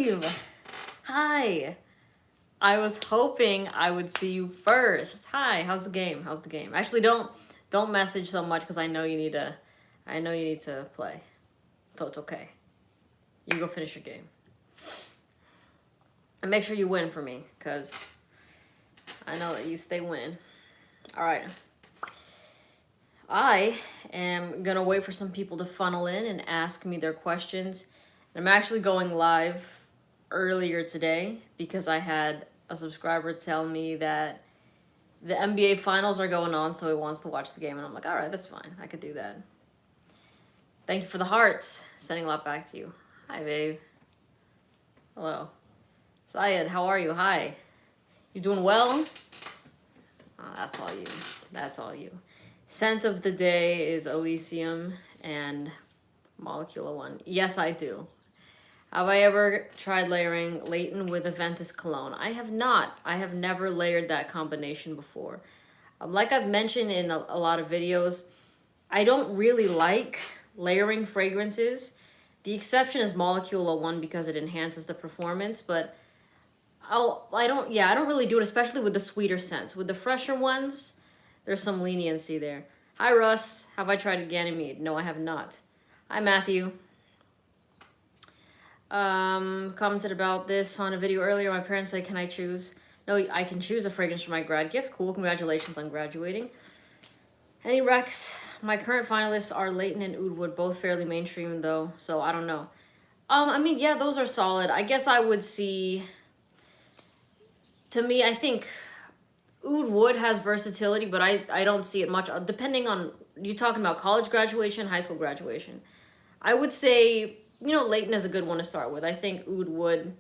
live. Hi. I was hoping I would see you first. Hi, how's the game? How's the game? Actually, don't message so much because I know you need to play. So it's okay. You go finish your game. And make sure you win for me, because I know that you stay winning. Alright. I am gonna wait for some people to funnel in and ask me their questions. I'm actually going live earlier today because I had a subscriber tell me that the NBA finals are going on, so he wants to watch the game, and I'm like, all right, that's fine. I could do that. Thank you for the hearts. Sending a lot back to you. Hi, babe. Hello. Syed, how are you? Hi. You doing well? Oh, that's all you. That's all you. Scent of the day is Elysium and Molecular One. Yes, I do. Have I ever tried layering Leighton with Aventus cologne? I have not. I have never layered that combination before. Like I've mentioned in a lot of videos, I don't really like layering fragrances. The exception is Molecular One because it enhances the performance, but I don't really do it, especially with the sweeter scents. With the fresher ones, there's some leniency there. Hi, Russ. Have I tried Ganymede? No, I have not. Hi, Matthew. Commented about this on a video earlier. My parents say, can I choose? No, I can choose a fragrance for my grad gift. Cool, congratulations on graduating. Any Rex? My current finalists are Leighton and Oud Wood, both fairly mainstream though, so I don't know. I mean, yeah, those are solid. I guess I would see, to me, I think Oud Wood has versatility, but I don't see it much, depending on, you talking about college graduation, high school graduation. I would say, Leighton is a good one to start with. I think Oud Wood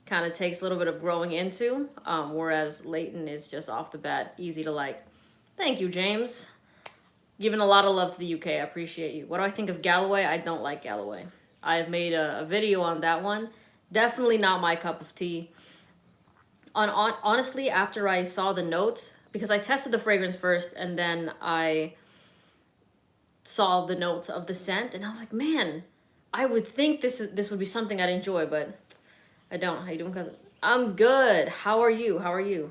kind of takes a little bit of growing into, whereas Leighton is just off the bat easy to like. Thank you, James. Giving a lot of love to the UK. I appreciate you. What do I think of Galloway? I don't like Galloway. I have made a video on that one. Definitely not my cup of tea. Honestly, after I saw the notes, because I tested the fragrance first and then I saw the notes of the scent, and I was like, man, I would think this would be something I'd enjoy, but I don't. How you doing, cousin? I'm good. How are you? How are you?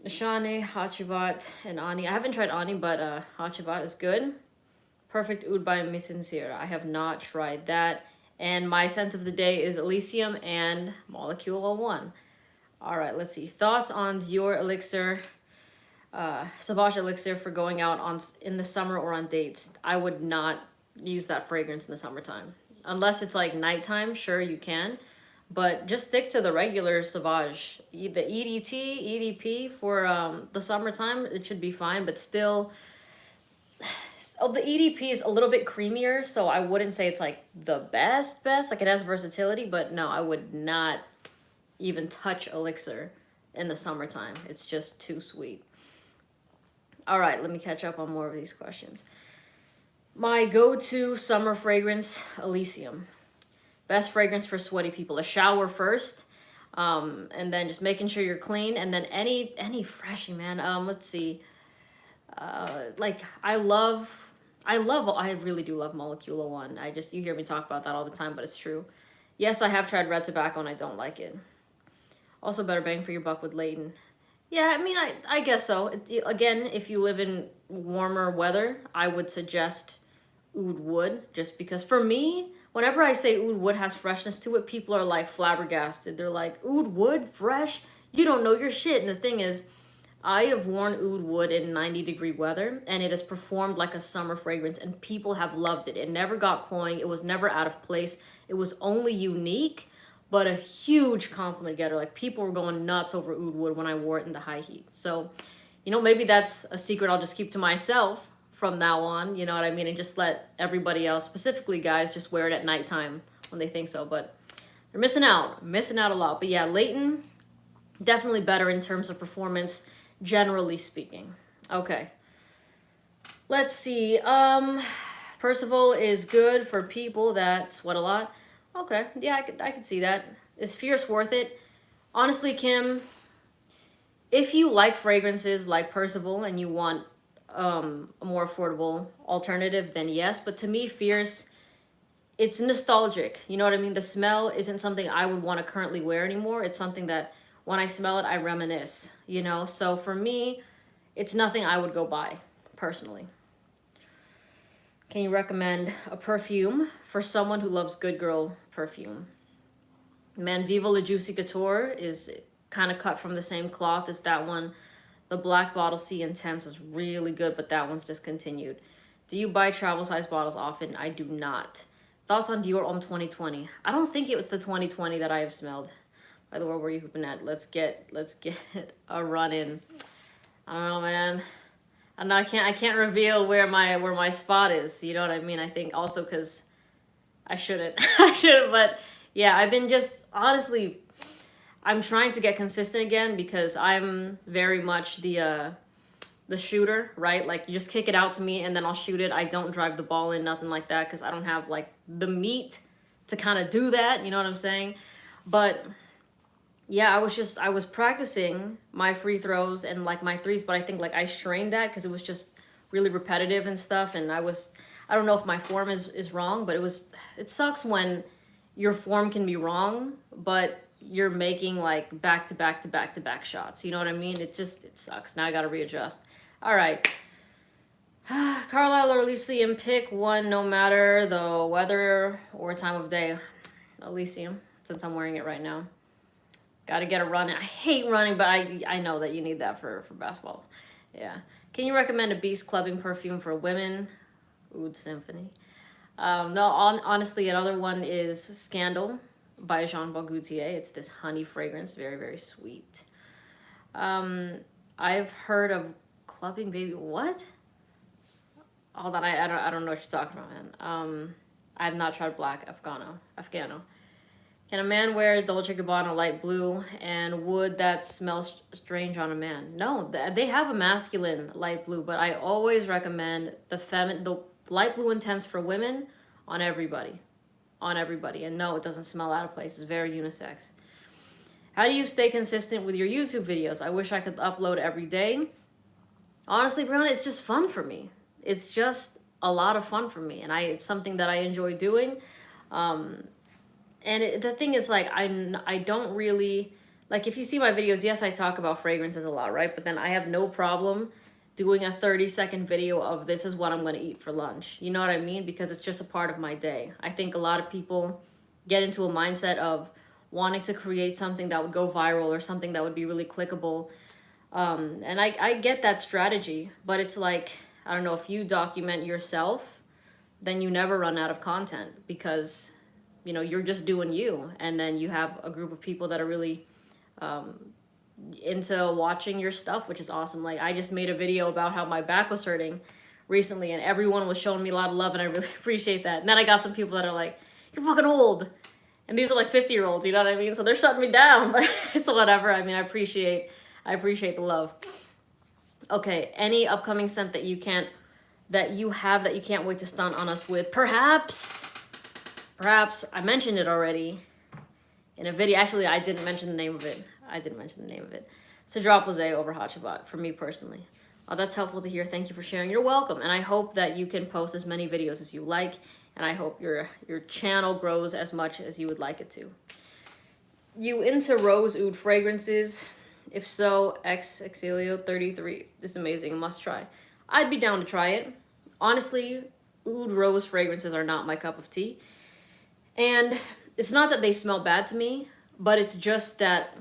Nishane, Hachivat, and Ani. I haven't tried Ani, but Hachivat is good. Perfect Oud by Miss Sincere. I have not tried that. And my scent of the day is Elysium and Molecular One. All right, let's see. Thoughts on Dior Elixir, Sauvage Elixir for going out in the summer or on dates. I would not use that fragrance in the summertime. Unless it's like nighttime, sure you can. But just stick to the regular Sauvage. The EDT, EDP for the summertime, it should be fine. But still, the EDP is a little bit creamier, so I wouldn't say it's like the best. Like it has versatility, but no, I would not even touch Elixir in the summertime. It's just too sweet. All right, let me catch up on more of these questions. My go-to summer fragrance, Elysium. Best fragrance for sweaty people. A shower first, and then just making sure you're clean, and then any freshie, man. Let's see. Like I really do love Molecular One. You hear me talk about that all the time, but it's true. Yes, I have tried red tobacco and I don't like it. Also, better bang for your buck with Leighton. Yeah, I mean, I guess so. Again, if you live in warmer weather, I would suggest Oud Wood, just because for me, whenever I say Oud Wood has freshness to it, people are like flabbergasted. They're like, Oud Wood fresh? You don't know your shit. And the thing is, I have worn Oud Wood in 90-degree weather, and it has performed like a summer fragrance, and people have loved it. It never got cloying. It was never out of place. It was only unique, but a huge compliment getter. Like, people were going nuts over Oud Wood when I wore it in the high heat. So, maybe that's a secret I'll just keep to myself from now on, you know what I mean? And just let everybody else, specifically guys, just wear it at nighttime when they think so. But they're missing out a lot. But yeah, Leighton, definitely better in terms of performance, generally speaking. Okay. Let's see. Percival is good for people that sweat a lot. Okay, yeah, I could see that. Is Fierce worth it? Honestly, Kim, if you like fragrances like Percival and you want a more affordable alternative, then yes. But to me, Fierce it's nostalgic. You know what I mean? The smell isn't something I would want to currently wear anymore. It's something that when I smell it, I reminisce, you know? So for me, it's nothing I would go buy personally. Can you recommend a perfume for someone who loves good girl perfume? Man, Viva La Juicy Couture is kind of cut from the same cloth as that one. The Black Bottle C Intense is really good, but that one's discontinued. Do you buy travel size bottles often? I do not. Thoughts on Dior Homme 2020? I don't think it was the 2020 that I have smelled. By the way, where are you hooping at? Let's get a run in. I don't know, man. I can't reveal where my spot is. You know what I mean? I think also because I shouldn't. I shouldn't, but yeah, I've been just honestly, I'm trying to get consistent again because I'm very much the shooter, right? Like you just kick it out to me and then I'll shoot it. I don't drive the ball in, nothing like that, because I don't have like the meat to kind of do that. You know what I'm saying? But yeah, I was practicing my free throws and like my threes, but I think like I strained that because it was just really repetitive and stuff. And I don't know if my form is wrong, but it sucks when your form can be wrong, but you're making like back to back to back to back shots. You know what I mean? It sucks. Now I got to readjust. All right. Carlisle or Elysium, pick one no matter the weather or time of day. Elysium, since I'm wearing it right now. Got to get a run. I hate running, but I know that you need that for basketball. Yeah. Can you recommend a Beast clubbing perfume for women? Oud Symphony. No, honestly, another one is Scandal by Jean Paul Gaultier. It's this honey fragrance, very, very sweet. I've heard of Clubbing Baby. What? Hold on, I don't know what you're talking about, man. I have not tried Black Afghano. Can a man wear Dolce & Gabbana light blue, and would that smell strange on a man? No, they have a masculine light blue, but I always recommend the light blue intense for women on everybody. And no, it doesn't smell out of place. It's very unisex. How do you stay consistent with your YouTube videos? I wish I could upload every day. Honestly, Brianna, it's just fun for me. It's just a lot of fun for me, and it's something that I enjoy doing. And the thing is, like, I don't really, like, if you see my videos, yes, I talk about fragrances a lot, right? But then I have no problem doing a 30-second video of this is what I'm going to eat for lunch. You know what I mean? Because it's just a part of my day. I think a lot of people get into a mindset of wanting to create something that would go viral or something that would be really clickable. And I get that strategy, but it's like, I don't know, if you document yourself, then you never run out of content because, you know, you're just doing you. And then you have a group of people that are really into watching your stuff, which is awesome. Like, I just made a video about how my back was hurting recently, and everyone was showing me a lot of love, and I really appreciate that. And then I got some people that are like, you're fucking old. And these are like 50-year-olds, you know what I mean? So they're shutting me down, but it's whatever. I mean, I appreciate the love. Okay, any upcoming scent that you can't wait to stunt on us with? Perhaps I mentioned it already in a video. Actually, I didn't mention the name of it. Cedrat Posé over Hot Shabbat for me personally. Oh, that's helpful to hear. Thank you for sharing. You're welcome. And I hope that you can post as many videos as you like. And I hope your channel grows as much as you would like it to. You into rose oud fragrances? If so, Exilio 33 is amazing. A must try. I'd be down to try it. Honestly, oud rose fragrances are not my cup of tea. And it's not that they smell bad to me, but it's just that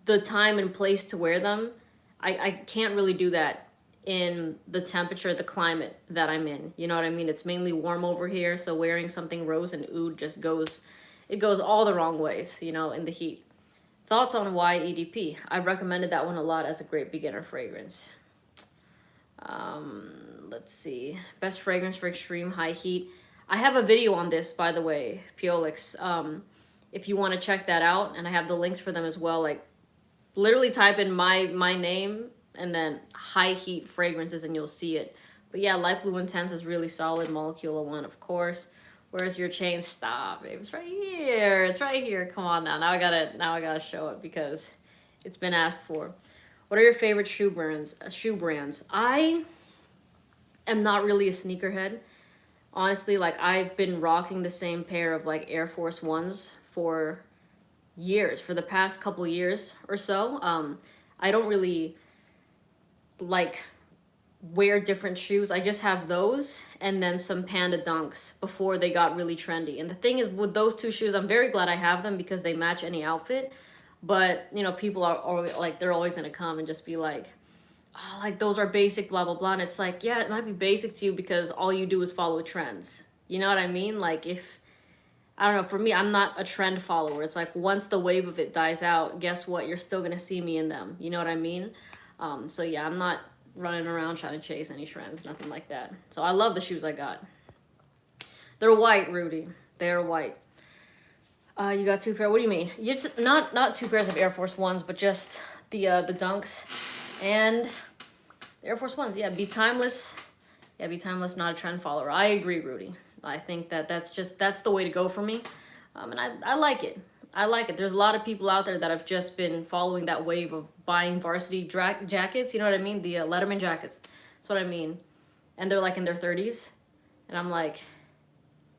the time and place to wear them, I can't really do that in the temperature, the climate that I'm in. You know what I mean? It's mainly warm over here, so wearing something rose and oud just goes all the wrong ways, you know, in the heat. Thoughts on why EDP? I recommended that one a lot as a great beginner fragrance. Let's see. Best fragrance for extreme high heat. I have a video on this, by the way, Piolix. If you want to check that out, and I have the links for them as well. Like, literally type in my name and then high heat fragrances and you'll see it. But yeah, Light Blue Intense is really solid. Molecula one, of course. Where's your chain? Stop, babe. It's right here. It's right here. Come on now. Now I gotta show it because it's been asked for. What are your favorite shoe brands? I am not really a sneakerhead. Honestly, like I've been rocking the same pair of like Air Force Ones for years, for the past couple years or so. I don't really like wear different shoes. I just have those and then some Panda Dunks before they got really trendy. And the thing is, with those two shoes, I'm very glad I have them because they match any outfit. But, you know, people are always, like, they're always going to come and just be like, oh, like, those are basic, blah, blah, blah. And it's like, yeah, it might be basic to you because all you do is follow trends. You know what I mean? Like, if, I don't know, for me, I'm not a trend follower. It's like, once the wave of it dies out, guess what? You're still going to see me in them. You know what I mean? So, yeah, I'm not running around trying to chase any trends, nothing like that. So, I love the shoes I got. They're white, Rudy. They're white. You got two pair. What do you mean? You just not two pairs of Air Force Ones, but just the Dunks and the Air Force Ones. Yeah, be timeless. Yeah, be timeless. Not a trend follower. I agree, Rudy. I think that's the way to go for me, and I like it. I like it. There's a lot of people out there that have just been following that wave of buying varsity jackets. You know what I mean? The Letterman jackets. That's what I mean. And they're like in their 30s, and I'm like,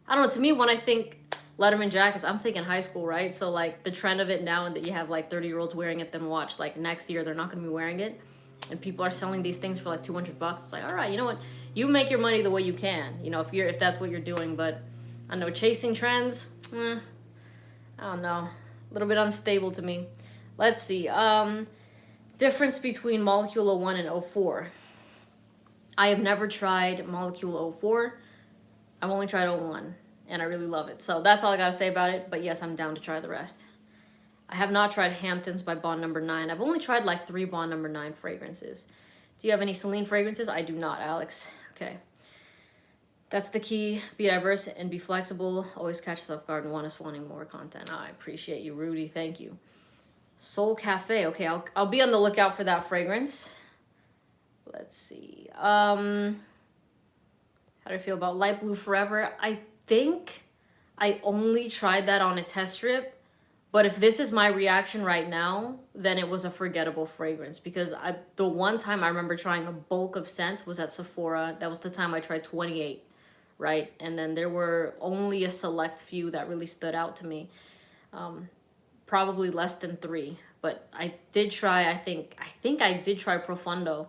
I don't know. To me, when I think Letterman jackets, I'm thinking high school, right? So like the trend of it now, and that you have like 30-year-olds wearing it, then watch like next year they're not going to be wearing it, and people are selling these things for like $200. It's like, all right, you know what? You make your money the way you can, you know, if that's what you're doing. But I know chasing trends, I don't know, a little bit unstable to me. Let's see. Difference between Molecule 01 and 04. I have never tried Molecule 04. I've only tried 01. And I really love it. So that's all I gotta say about it. But yes, I'm down to try the rest. I have not tried Hamptons by Bond Number 9. I've only tried like 3 Bond Number 9 fragrances. Do you have any Celine fragrances? I do not, Alex. Okay. That's the key. Be diverse and be flexible. Always catch yourself off guard and want us wanting more content. I appreciate you, Rudy. Thank you. Soul Cafe. Okay, I'll be on the lookout for that fragrance. Let's see. How do I feel about Light Blue Forever? I think I only tried that on a test strip, but if this is my reaction right now, then it was a forgettable fragrance, because the one time I remember trying a bulk of scents was at Sephora. That was the time I tried 28, right? And then there were only a select few that really stood out to me, probably less than 3, but I did try, I think I did try Profundo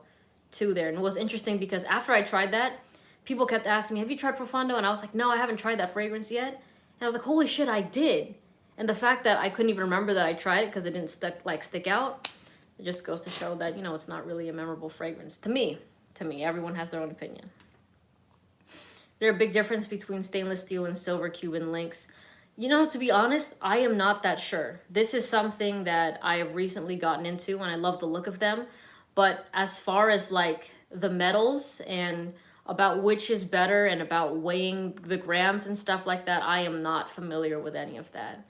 too there. And it was interesting because after I tried that, people kept asking me, have you tried Profundo? And I was like, no, I haven't tried that fragrance yet. And I was like, holy shit, I did. And the fact that I couldn't even remember that I tried it because it didn't stick out, it just goes to show that, you know, it's not really a memorable fragrance. To me, everyone has their own opinion. There's a big difference between stainless steel and silver Cuban links. You know, to be honest, I am not that sure. This is something that I have recently gotten into, and I love the look of them. But as far as like the metals and about which is better and about weighing the grams and stuff like that, I am not familiar with any of that.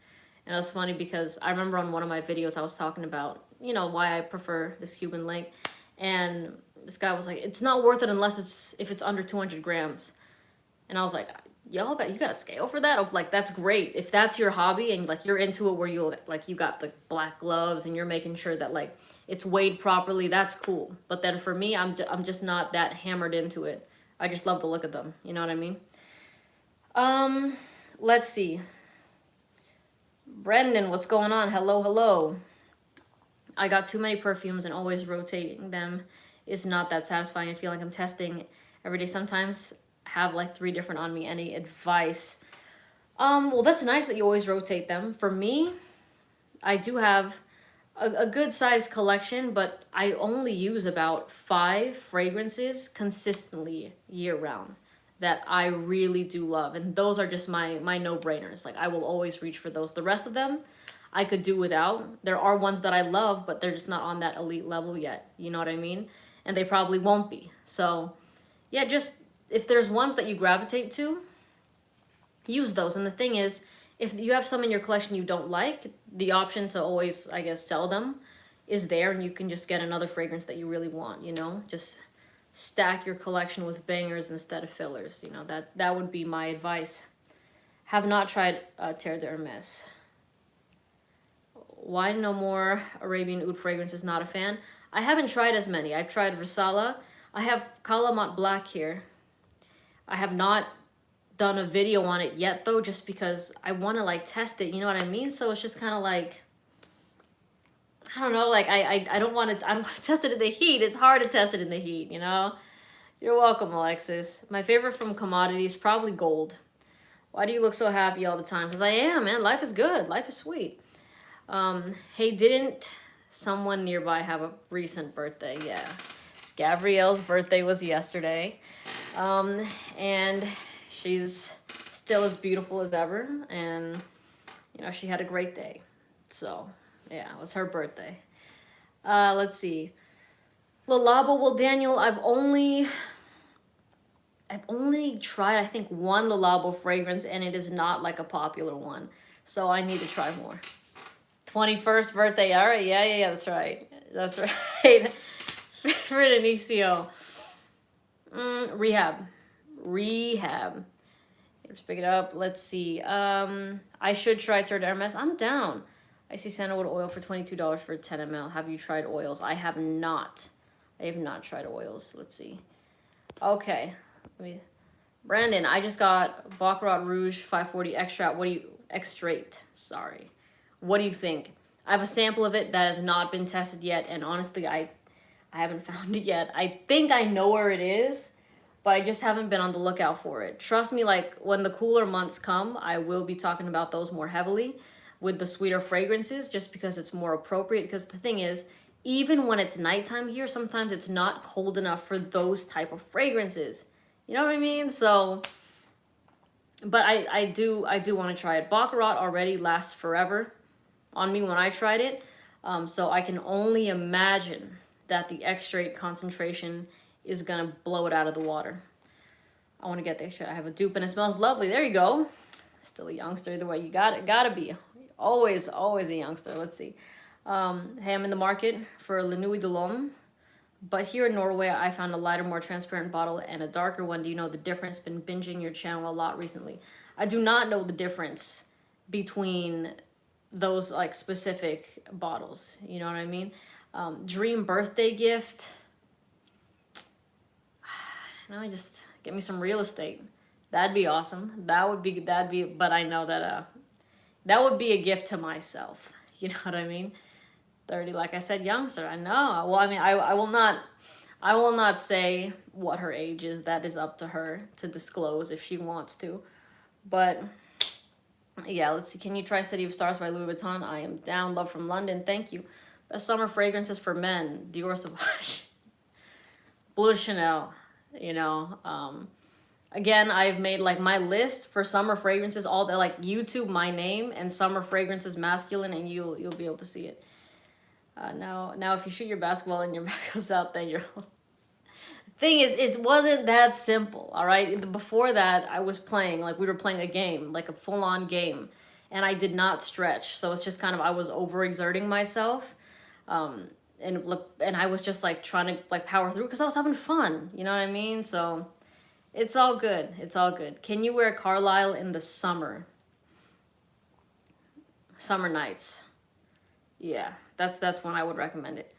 And it was funny because I remember on one of my videos I was talking about, you know, why I prefer this Cuban link, and this guy was like, it's not worth it unless if it's under 200 grams. And I was like, you got a scale for that? Of like, that's great if that's your hobby and like you're into it, where you got the black gloves and you're making sure that like it's weighed properly, that's cool. But then for me, I'm just not that hammered into it. I just love the look of them. You know what I mean? Let's see. Brendan, what's going on? Hello, hello. I got too many perfumes and always rotating them is not that satisfying. I feel like I'm testing every day. Sometimes have like 3 different on me. Any advice? Well, that's nice that you always rotate them. For me, I do have a good sized collection, but I only use about 5 fragrances consistently year round that I really do love. And those are just my no-brainers. Like I will always reach for those. The rest of them I could do without. There are ones that I love, but they're just not on that elite level yet. You know what I mean? And they probably won't be. So yeah, just if there's ones that you gravitate to, use those. And the thing is, if you have some in your collection you don't like, the option to always, I guess, sell them is there, and you can just get another fragrance that you really want, you know? Just stack your collection with bangers instead of fillers, you know? That would be my advice. Have not tried Terre d'Hermès. Why no more Arabian Oud fragrances? Not a fan. I haven't tried as many. I've tried Versala. I have Calamont Black here. I have not done a video on it yet though, just because I want to like test it, you know what I mean? So it's just kind of like, I don't know, like I don't want to, I don't want to test it in the heat. It's hard to test it in the heat, you know? You're welcome, Alexis. My favorite from commodities, probably gold. Why do you look so happy all the time? Because I am, man. Life is good. Life is sweet. Hey, didn't someone nearby have a recent birthday? Yeah. Gabrielle's birthday was yesterday. And she's still as beautiful as ever. And, you know, she had a great day. So, yeah, it was her birthday. Let's see. Le Labo, well, Daniel, I've only tried, I think, one Le Labo fragrance, and it is not like a popular one. So I need to try more. 21st birthday, all right, yeah, that's right. That's right. Favorite Inicio. Rehab. Let's pick it up. Let's see. I should try Tour d'Hermes. I'm down. I see sandalwood oil for $22 for 10 ml. Have you tried oils? I have not. I have not tried oils. Let's see. Okay. Brandon, I just got Baccarat Rouge 540 extrait. Sorry. What do you think? I have a sample of it that has not been tested yet, and honestly, I haven't found it yet. I think I know where it is, but I just haven't been on the lookout for it. Trust me, like when the cooler months come, I will be talking about those more heavily with the sweeter fragrances, just because it's more appropriate. Because the thing is, even when it's nighttime here, sometimes it's not cold enough for those type of fragrances. You know what I mean? So, but I do want to try it. Baccarat already lasts forever on me when I tried it. So I can only imagine that the extrait concentration is going to blow it out of the water. I want to get the extrait. I have a dupe and it smells lovely. There you go. Still a youngster either way. You gotta be. Always a youngster. Let's see. Hey, I'm in the market for Le Nuit de l'Homme. But here in Norway, I found a lighter, more transparent bottle and a darker one. Do you know the difference? Been binging your channel a lot recently. I do not know the difference between those like specific bottles. You know what I mean? Dream birthday gift. No, just get me some real estate. That'd be awesome. That'd be, but I know that that would be a gift to myself. You know what I mean? 30, like I said, youngster. I know. Well, I mean, I will not say what her age is. That is up to her to disclose if she wants to. But yeah, let's see. Can you try City of Stars by Louis Vuitton? I am down. Love from London. Thank you. Best summer fragrances for men. Dior Sauvage. Bleu de Chanel. You know. Again, I've made like my list for summer fragrances. All the like YouTube my name and summer fragrances masculine, and you'll be able to see it. Now, if you shoot your basketball and your back goes out, then you're... Thing is, it wasn't that simple, all right? Before that, I was playing, like we were playing a game, like a full-on game, and I did not stretch. So it's just kind of, I was overexerting myself, and I was just like trying to like power through because I was having fun, you know what I mean? So it's all good. It's all good. Can you wear Carlisle in the summer? Summer nights. Yeah. That's when I would recommend it.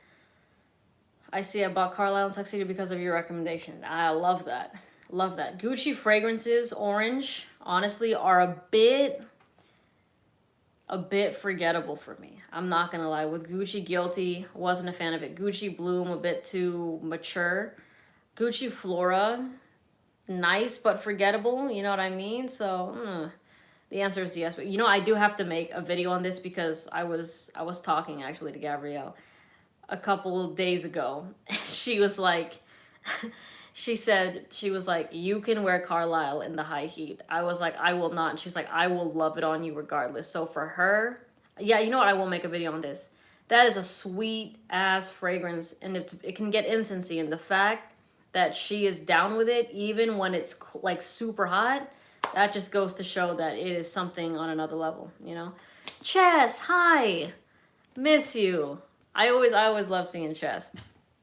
I see I bought Carlisle and Tuxedo because of your recommendation. I love that. Love that. Gucci fragrances, orange, honestly, are a bit forgettable for me. I'm not going to lie. With Gucci Guilty, wasn't a fan of it. Gucci Bloom, a bit too mature. Gucci Flora, nice but forgettable. You know what I mean? So, the answer is yes, but you know, I do have to make a video on this because I was talking actually to Gabrielle a couple of days ago. She was like, she was like, you can wear Carlisle in the high heat. I was like, I will not. And she's like, I will love it on you regardless. So for her, yeah, you know what? I will make a video on this. That is a sweet ass fragrance, and it can get incensey. And the fact that she is down with it, even when it's like super hot, that just goes to show that it is something on another level, you know? Chess, hi! Miss you. I always love seeing Chess.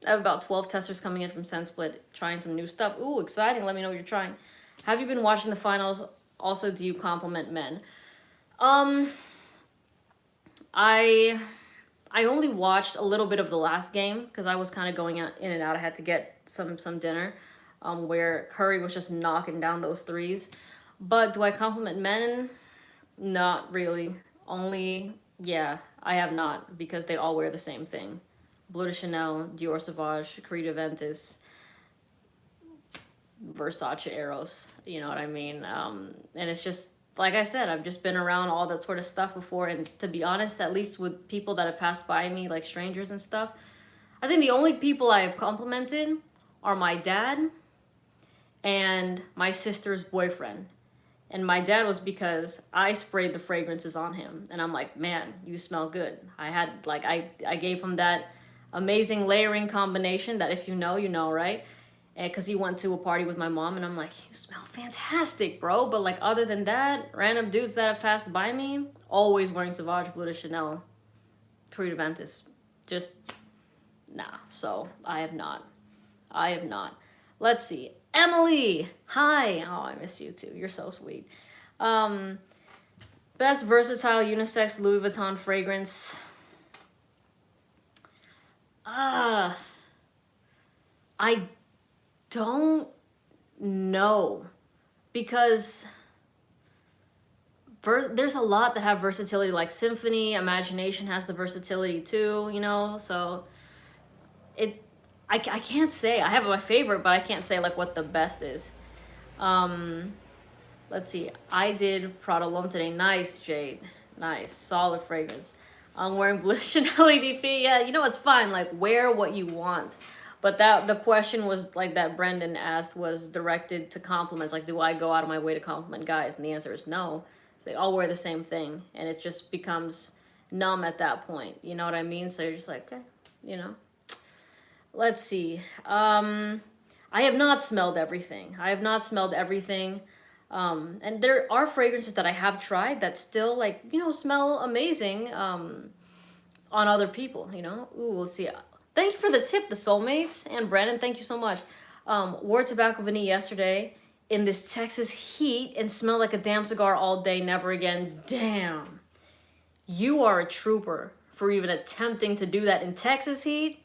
I have about 12 testers coming in from SenseSplit, trying some new stuff. Ooh, exciting. Let me know what you're trying. Have you been watching the finals? Also, do you compliment men? I only watched a little bit of the last game because I was kind of going in and out. I had to get some dinner where Curry was just knocking down those threes. But do I compliment men? Not really. Only, yeah, I have not, because they all wear the same thing. Bleu de Chanel, Dior Sauvage, Creed Aventus, Versace Eros. You know what I mean? And it's just, like I said, I've just been around all that sort of stuff before. And to be honest, at least with people that have passed by me, like strangers and stuff, I think the only people I have complimented are my dad and my sister's boyfriend. And my dad was because I sprayed the fragrances on him. And I'm like, man, you smell good. I gave him that amazing layering combination that if you know, you know, right? Because he went to a party with my mom, and I'm like, you smell fantastic, bro. But like, other than that, random dudes that have passed by me, always wearing Sauvage, Bleu de Chanel, Creed Aventus. Just, nah. So I have not. I have not. Let's see. Emily, hi. Oh, I miss you too. You're so sweet. Best versatile unisex Louis Vuitton fragrance. I don't know, because there's a lot that have versatility, like Symphony, Imagination has the versatility too, you know, so I can't say. I have my favorite, but I can't say like what the best is. Let's see. I did Prada L'Homme today. Nice, Jade. Nice. Solid fragrance. I'm wearing Bleu Chanel EDP. Yeah, you know, it's fine. Like, wear what you want. But the question was, like, that Brendan asked was directed to compliments. Like, do I go out of my way to compliment guys? And the answer is no. So they all wear the same thing. And it just becomes numb at that point. You know what I mean? So you're just like, okay, you know. Let's see. I have not smelled everything. And there are fragrances that I have tried that still, like, you know, smell amazing on other people, you know. Ooh, let's see. Thank you for the tip, the Soulmates. And Brandon, thank you so much. Wore Tobacco Vanille yesterday in this Texas heat and smelled like a damn cigar all day, never again. Damn. You are a trooper for even attempting to do that in Texas heat.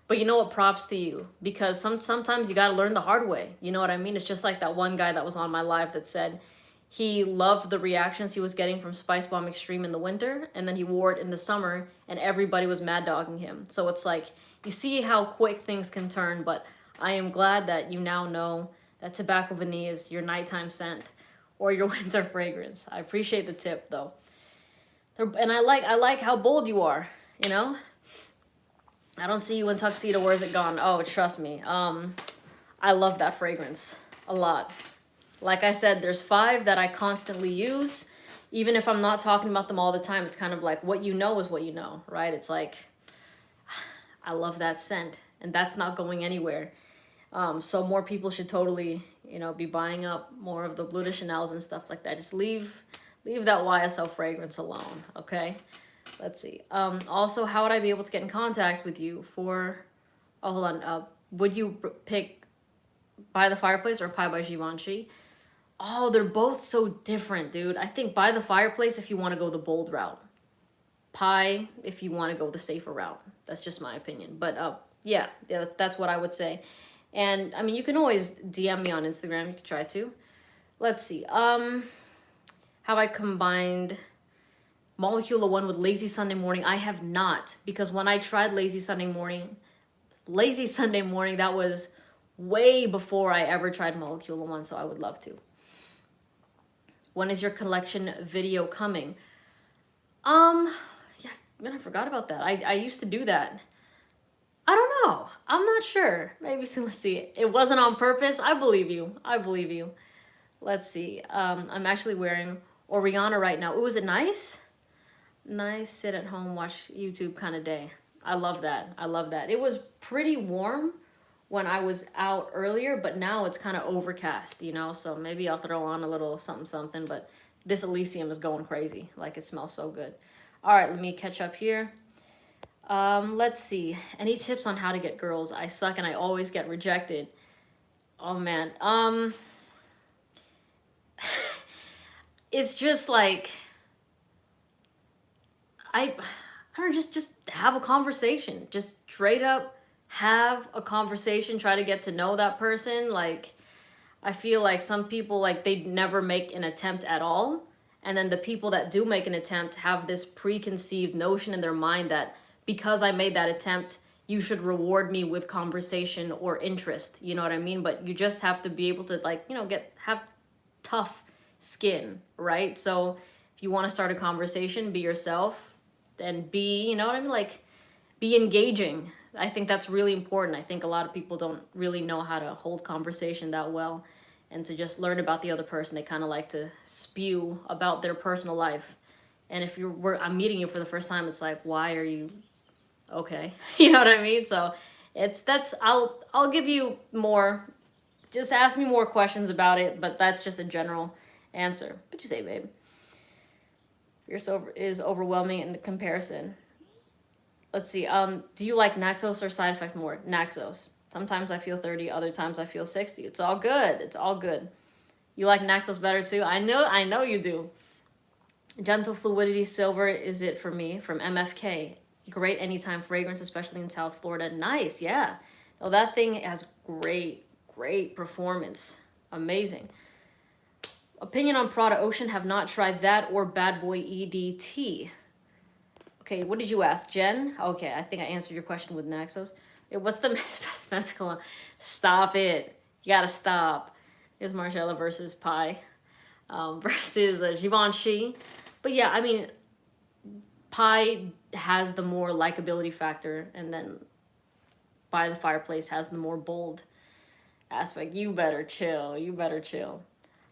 But you know what? Props to you, because sometimes you got to learn the hard way. You know what I mean? It's just like that one guy that was on my live that said he loved the reactions he was getting from Spice Bomb Extreme in the winter, and then he wore it in the summer, and everybody was mad dogging him. So it's like, you see how quick things can turn, but I am glad that you now know that Tobacco Vanille is your nighttime scent or your winter fragrance. I appreciate the tip, though. And I like how bold you are, you know? I don't see you in tuxedo. Where's it gone? Oh, trust me. I love that fragrance a lot. Like I said, there's 5 that I constantly use. Even if I'm not talking about them all the time, it's kind of like what you know is what you know, right? It's like, I love that scent, and that's not going anywhere. So more people should totally, you know, be buying up more of the Bleu de Chanels and stuff like that. Just leave that YSL fragrance alone, okay? Let's see. Also, how would I be able to get in contact with you for... Oh, hold on. Would you pick By the Fireplace or Pie by Givenchy? Oh, they're both so different, dude. I think By the Fireplace if you want to go the bold route. Pie if you want to go the safer route. That's just my opinion. But yeah, that's what I would say. And, I mean, you can always DM me on Instagram. You can try to. Let's see. Have I combined Molecule 1 with Lazy Sunday Morning? I have not, because when I tried Lazy Sunday Morning, that was way before I ever tried Molecule 1, so I would love to. When is your collection video coming? Yeah, man, I forgot about that. I used to do that. I don't know. I'm not sure. Maybe, so let's see. It wasn't on purpose. I believe you. Let's see. I'm actually wearing Oriana right now. Ooh, is it nice? Nice sit at home, watch YouTube kind of day. I love that. It was pretty warm when I was out earlier, but now it's kind of overcast, you know, so maybe I'll throw on a little something, but this Elysium is going crazy. Like, it smells so good. All right, let me catch up here. Let's see. Any tips on how to get girls? I suck and I always get rejected. Oh, man. It's just like... I don't know, just have a conversation. Just straight up have a conversation. Try to get to know that person. Like, I feel like some people, like, they never make an attempt at all. And then the people that do make an attempt have this preconceived notion in their mind that because I made that attempt, you should reward me with conversation or interest. You know what I mean? But you just have to be able to, like, you know, have tough skin, right? So if you want to start a conversation, be yourself and be, you know what I mean? Like, be engaging. I think that's really important. I think a lot of people don't really know how to hold conversation that well and to just learn about the other person. They kind of like to spew about their personal life. And if I'm meeting you for the first time, it's like, why are you okay? You know what I mean? So I'll give you more, just ask me more questions about it, but that's just a general answer. What'd you say, babe? Yours is overwhelming in the comparison. Let's see. Do you like Naxos or Side Effect more? Naxos. Sometimes I feel 30, other times I feel 60. It's all good. It's all good. You like Naxos better too? I know you do. Gentle Fluidity Silver is it for me from MFK. Great anytime fragrance, especially in South Florida. Nice, yeah. Oh, that thing has great performance. Amazing. Opinion on Prada Ocean, have not tried that or Bad Boy EDT. Okay, what did you ask, Jen? Okay, I think I answered your question with Naxos. What's the best masculine? Stop it. You gotta stop. Here's Margiela versus Pi versus Givenchy. But yeah, I mean, Pi has the more likability factor, and then By the Fireplace has the more bold aspect. You better chill. You better chill.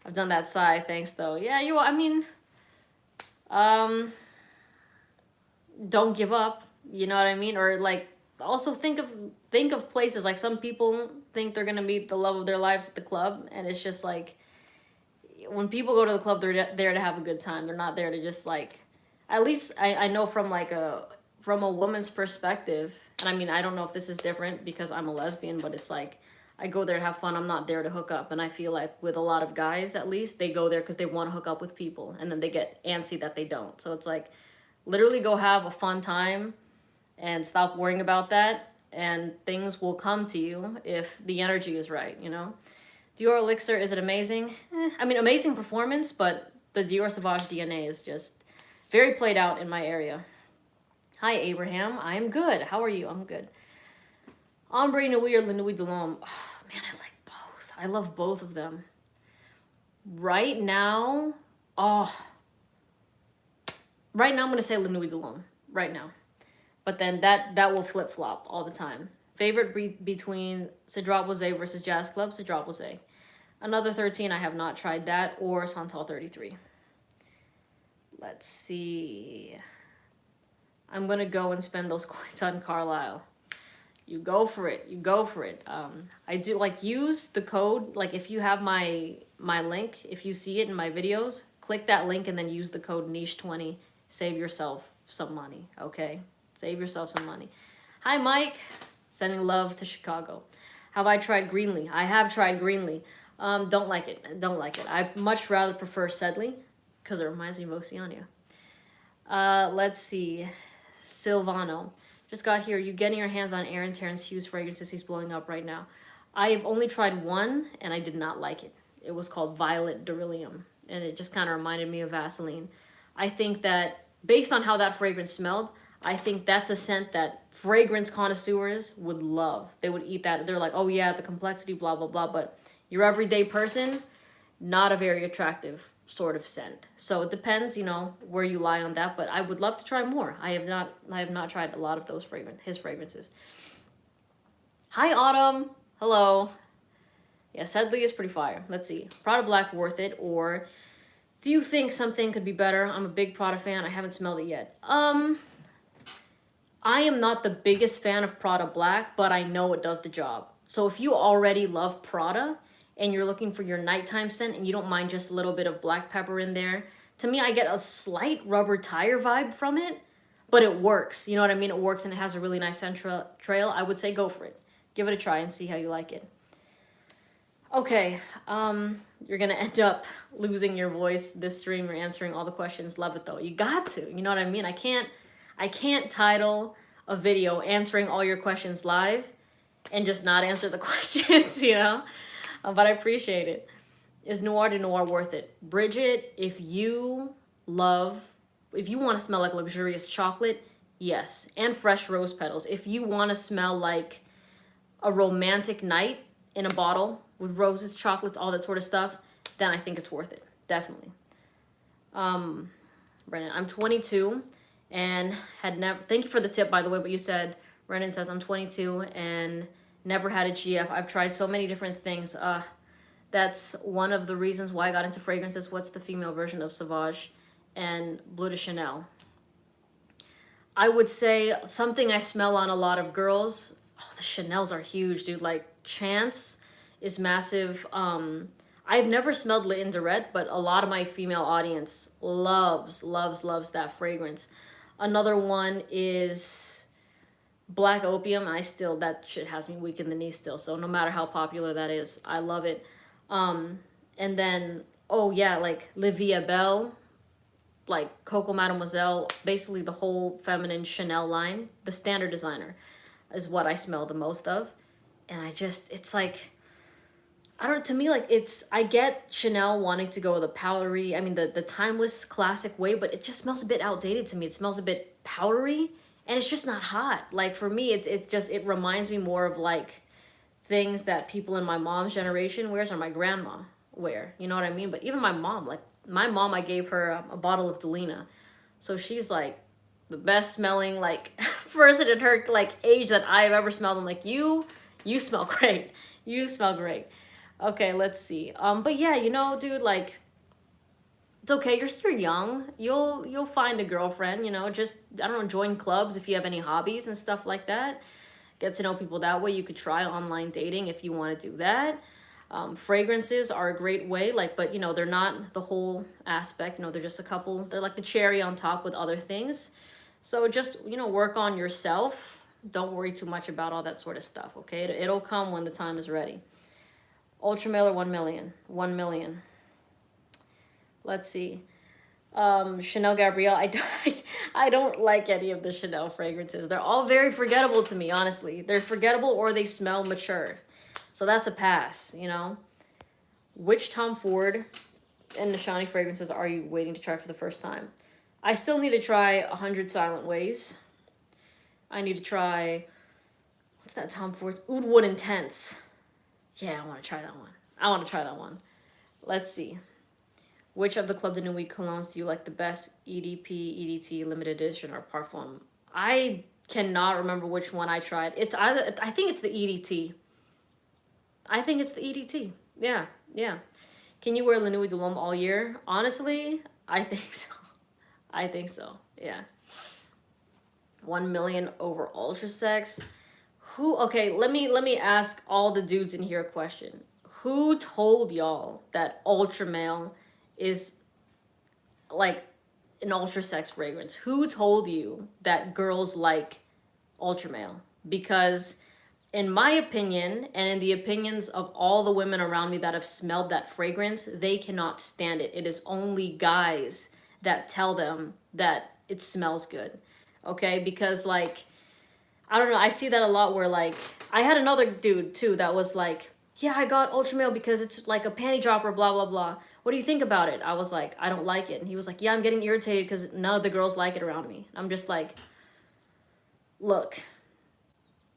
I've done that side, thanks though. Yeah, I mean, don't give up. You know what I mean? Or like, also think of places, like some people think they're gonna meet the love of their lives at the club, and it's just like, when people go to the club, they're there to have a good time. They're not there to just like, at least I know from a woman's perspective, and I mean, I don't know if this is different because I'm a lesbian, but it's like, I go there to have fun. I'm not there to hook up. And I feel like with a lot of guys, at least, they go there because they want to hook up with people, and then they get antsy that they don't. So it's like, literally go have a fun time and stop worrying about that, and things will come to you if the energy is right, you know? Dior Elixir, is it amazing? I mean, amazing performance, but the Dior Sauvage DNA is just very played out in my area. Hi, Abraham. I am good. How are you? I'm good. Ombre Nuit or Le Nuit de l'Homme? Oh, man, I like both. I love both of them. Right now, I'm going to say Le Nuit de l'Homme. Right now. But then that will flip-flop all the time. Favorite between Cedrat Boisé versus Jazz Club? Cedrat Boisé. Another 13, I have not tried that, or Santal 33. Let's see. I'm going to go and spend those coins on Carlisle. You go for it. You go for it. I do, like, use the code. Like, if you have my link, if you see it in my videos, click that link and then use the code niche20. Save yourself some money, okay? Save yourself some money. Hi, Mike. Sending love to Chicago. Have I tried Greenlee? I have tried Greenlee. Don't like it. Don't like it. I much rather prefer Sedley because it reminds me of Oceania. Let's see. Silvano. Just got here. You getting your hands on Aaron Terrence Hughes fragrances he's blowing up right now? I've only tried one, and I did not like it. It was called Violet Beryllium, and it just kind of reminded me of Vaseline. I think that, based on how that fragrance smelled, I think that's a scent that fragrance connoisseurs would love. They would eat that. They're like, oh yeah, the complexity, blah, blah, blah. But your everyday person, not a very attractive sort of scent. So it depends, you know, where you lie on that. But I would love to try more. I have not tried a lot of those his fragrances. Hi, Autumn. Hello. Yeah, Sedley is pretty fire. Let's see. Prada Black worth it, or do you think something could be better? I'm a big Prada fan. I haven't smelled it yet. I am not the biggest fan of Prada Black, but I know it does the job. So if you already love Prada and you're looking for your nighttime scent and you don't mind just a little bit of black pepper in there, to me, I get a slight rubber tire vibe from it, but it works. You know what I mean? It works and it has a really nice scent trail. I would say go for it. Give it a try and see how you like it. Okay, you're gonna end up losing your voice this stream. You're answering all the questions. Love it though. You got to. You know what I mean? I can't title a video answering all your questions live and just not answer the questions, you know? But I appreciate it. Is Noir de Noir worth it? Bridget, if you want to smell like luxurious chocolate, yes. And fresh rose petals. If you want to smell like a romantic night in a bottle with roses, chocolates, all that sort of stuff, then I think it's worth it. Definitely. Brennan, I'm 22 and had never, thank you for the tip, by the way, but you said, Brennan says, I'm 22 and never had a GF. I've tried so many different things. That's one of the reasons why I got into fragrances. What's the female version of Sauvage and Bleu de Chanel? I would say something I smell on a lot of girls. Oh, the Chanels are huge, dude. Like, Chance is massive. I've never smelled Leighton Direct, but a lot of my female audience loves that fragrance. Another one is Black Opium. That shit has me weak in the knees still. So no matter how popular that is, I love it. And then, oh yeah, like La Vie est Belle, like Coco Mademoiselle, basically the whole feminine Chanel line, the standard designer is what I smell the most of. And it's like, to me, like, I get Chanel wanting to go the powdery, I mean, the timeless classic way, but it just smells a bit outdated to me. It smells a bit powdery, and it's just not hot. Like, for me, it reminds me more of, like, things that people in my mom's generation wears or my grandma wear. You know what I mean? But even my mom, I gave her a bottle of Delina. So she's, like, the best smelling, like, person in her, like, age that I've ever smelled. I'm like, you smell great. You smell great. Okay, let's see. But yeah, dude, like, it's okay. You're young. You'll find a girlfriend. Just, I don't know, join clubs if you have any hobbies and stuff like that. Get to know people that way. You could try online dating if you want to do that. Fragrances are a great way, but they're not the whole aspect. They're just a couple. They're like the cherry on top with other things. So just work on yourself. Don't worry too much about all that sort of stuff. Okay, it'll come when the time is ready. Ultra Male or 1 million? 1 million. Let's see. Chanel Gabrielle. I don't like any of the Chanel fragrances. They're all very forgettable to me, honestly. They're forgettable or they smell mature. So that's a pass, Which Tom Ford and Nishani fragrances are you waiting to try for the first time? I still need to try 100 Silent Ways. I need to try, what's that Tom Ford's? Oud Wood Intense. Yeah, I want to try that one. Let's see. Which of the Club de Nuit colognes do you like the best? EDP, EDT, limited edition, or Parfum? I cannot remember which one I tried. I think it's the EDT. Yeah. Can you wear La Nuit de l'Homme all year? Honestly, I think so. Yeah. 1 million over Ultra Sex. Okay, let me ask all the dudes in here a question. Who told y'all that Ultra Male is like an ultra sex fragrance? Who told you that girls like Ultra Male? Because in my opinion, and in the opinions of all the women around me that have smelled that fragrance, they cannot stand it. It is only guys that tell them that it smells good. Okay, because like, I don't know, I see that a lot where like, I had another dude too that was like, yeah, I got Ultra Male because it's like a panty dropper, blah, blah, blah. What do you think about it? I was like, I don't like it. And he was like, yeah, I'm getting irritated because none of the girls like it around me. I'm just like, look,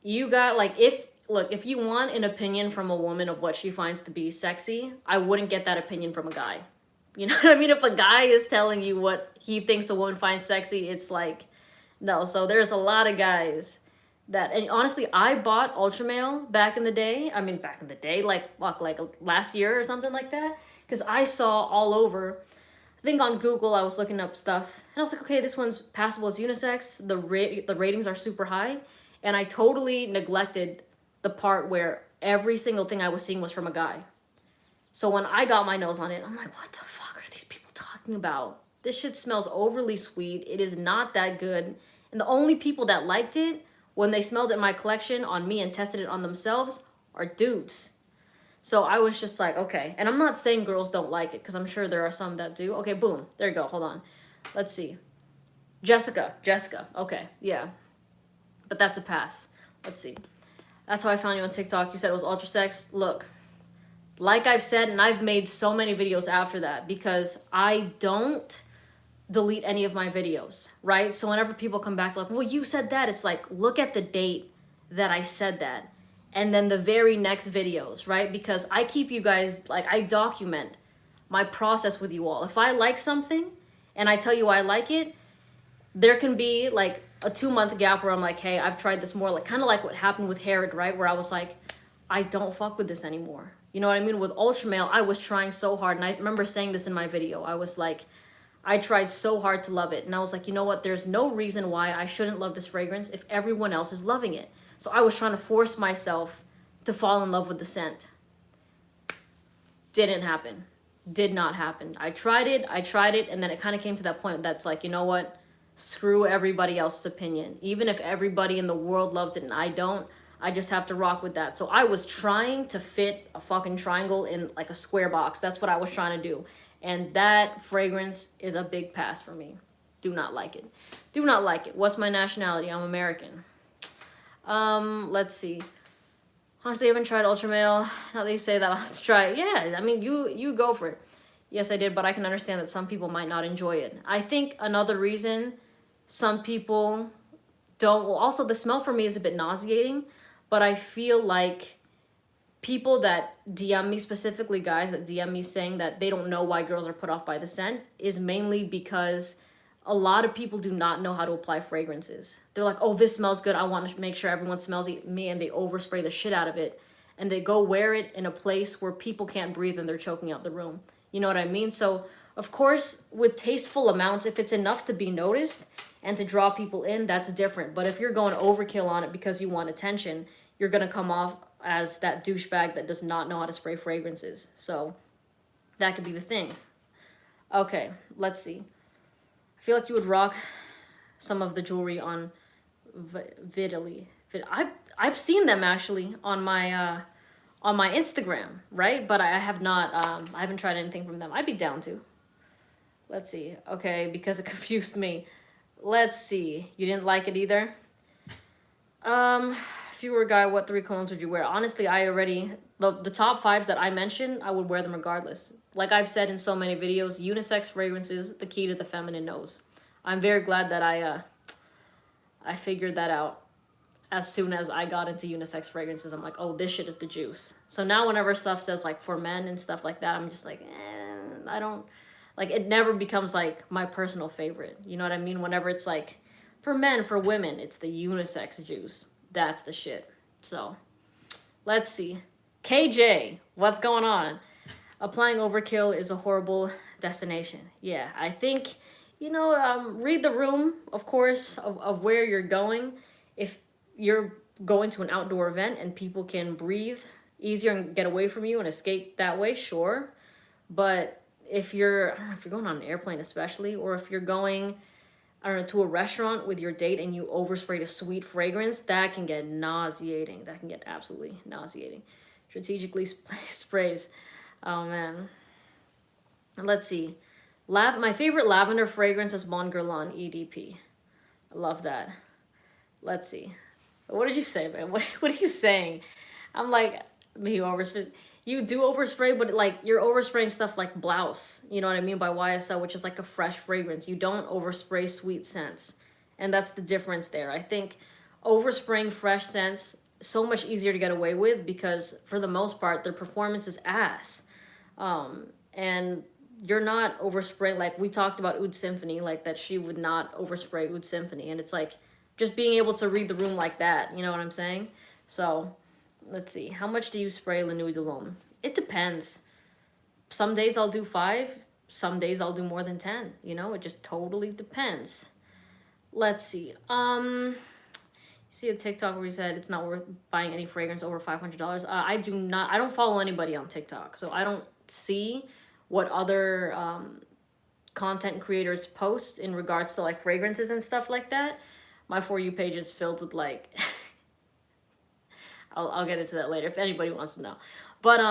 you got like, if you want an opinion from a woman of what she finds to be sexy, I wouldn't get that opinion from a guy. You know what I mean? If a guy is telling you what he thinks a woman finds sexy, it's like, no. So there's a lot of guys that, and honestly, I bought Ultra Male back in the day, like last year or something like that, because I saw all over, I think on Google, I was looking up stuff, and I was like, okay, this one's passable as unisex, the ratings are super high, and I totally neglected the part where every single thing I was seeing was from a guy. So when I got my nose on it, I'm like, what the fuck are these people talking about? This shit smells overly sweet. It is not that good. And the only people that liked it when they smelled it in my collection on me and tested it on themselves are dudes. So I was just like, okay. And I'm not saying girls don't like it, because I'm sure there are some that do. Okay, boom. There you go. Hold on. Let's see. Jessica. Okay, yeah. But that's a pass. Let's see. That's how I found you on TikTok. You said it was Ultra Sex. Look, Like I've said, and I've made so many videos after that, because I don't delete any of my videos, right? So whenever people come back like, well, you said that, it's like, look at the date that I said that, and then the very next videos, right? Because I keep you guys, like, I document my process with you all. If I like something and I tell you I like it, there can be like a 2-month gap where I'm like, hey, I've tried this more, like kind of like what happened with Herod, right? Where I was like, I don't fuck with this anymore. You know what I mean? With Ultra Male, I was trying so hard, and I remember saying this in my video. I was like, I tried so hard to love it, and I was like, you know what? There's no reason why I shouldn't love this fragrance if everyone else is loving it. So I was trying to force myself to fall in love with the scent. Didn't happen. Did not happen. I tried it, and then it kind of came to that point that's like, you know what? Screw everybody else's opinion. Even if everybody in the world loves it and I don't, I just have to rock with that. So I was trying to fit a fucking triangle in like a square box. That's what I was trying to do. And that fragrance is a big pass for me. Do not like it. Do not like it. What's my nationality? I'm American. Let's see. Honestly, I haven't tried Ultra Male. Now that you say that, I'll have to try it. Yeah, I mean, you go for it. Yes, I did, but I can understand that some people might not enjoy it. I think another reason some people don't, well, also the smell for me is a bit nauseating, but I feel like people that DM me, specifically guys that DM me saying that they don't know why girls are put off by the scent, is mainly because a lot of people do not know how to apply fragrances. They're like, oh, this smells good, I want to make sure everyone smells me, and they overspray the shit out of it, and they go wear it in a place where people can't breathe and they're choking out the room. You know what I mean? So of course, with tasteful amounts, if it's enough to be noticed and to draw people in, that's different. But if you're going overkill on it because you want attention, you're going to come off as that douchebag that does not know how to spray fragrances. So that could be the thing. Okay, let's see. I feel like you would rock some of the jewelry on Vitally. I've seen them actually on my Instagram, right? But I have not, I haven't tried anything from them. I'd be down to. Let's see. Okay, because it confused me. Let's see. You didn't like it either? If you were a guy, what 3 colognes would you wear? Honestly, I already, the top 5s that I mentioned, I would wear them regardless. Like I've said in so many videos, unisex fragrances, the key to the feminine nose. I'm very glad that I figured that out. As soon as I got into unisex fragrances, I'm like, oh, this shit is the juice. So now whenever stuff says like for men and stuff like that, I'm just like, I don't, like it never becomes like my personal favorite. You know what I mean? Whenever it's like for men, for women, it's the unisex juice. That's the shit. So let's see. KJ, what's going on? Applying overkill is a horrible destination. Yeah, I think, you know, read the room, of course, of where you're going. If you're going to an outdoor event and people can breathe easier and get away from you and escape that way, sure. But if you're, I don't know, if you're going on an airplane especially, or if you're going, I don't know, to a restaurant with your date and you oversprayed a sweet fragrance, that can get nauseating. That can get absolutely nauseating. Strategically sprays. Oh, man. Let's see. My favorite lavender fragrance is Bon Guerlain EDP. I love that. Let's see. What did you say, man? What are you saying? I'm like, me overspray. You do overspray, but like you're overspraying stuff like Blouse. You know what I mean by YSL, which is like a fresh fragrance. You don't overspray sweet scents. And that's the difference there. I think overspraying fresh scents so much easier to get away with because for the most part, their performance is ass. And you're not overspraying, like we talked about Oud Symphony, like that she would not overspray Oud Symphony. And it's like, just being able to read the room like that, you know what I'm saying? So, let's see. How much do you spray La Nuit de l'Homme? It depends. Some days I'll do 5. Some days I'll do more than 10. You know, it just totally depends. Let's see. See a TikTok where he said it's not worth buying any fragrance over $500. I don't follow anybody on TikTok. So I don't see what other content creators post in regards to like fragrances and stuff like that. My For You page is filled with like, I'll get into that later if anybody wants to know. But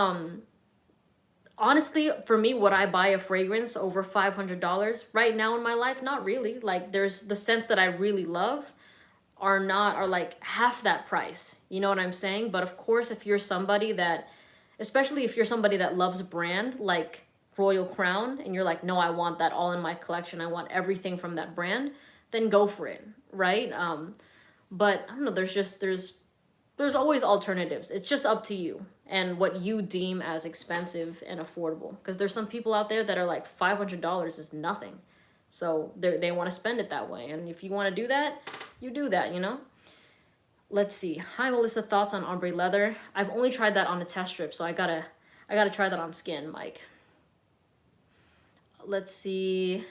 honestly, for me, would I buy a fragrance over $500 right now in my life? Not really. Like there's the scents that I really love are like half that price. You know what I'm saying? But of course, if you're somebody that especially if you're somebody that loves a brand like Royal Crown and you're like, no, I want that all in my collection. I want everything from that brand. Then go for it, right? But I don't know. There's always alternatives. It's just up to you and what you deem as expensive and affordable. Because there's some people out there that are like $500 is nothing, so they want to spend it that way. And if you want to do that, you do that. You know. Let's see. Hi, Melissa. Thoughts on ombre leather? I've only tried that on a test strip, so I gotta try that on skin, Mike. Let's see.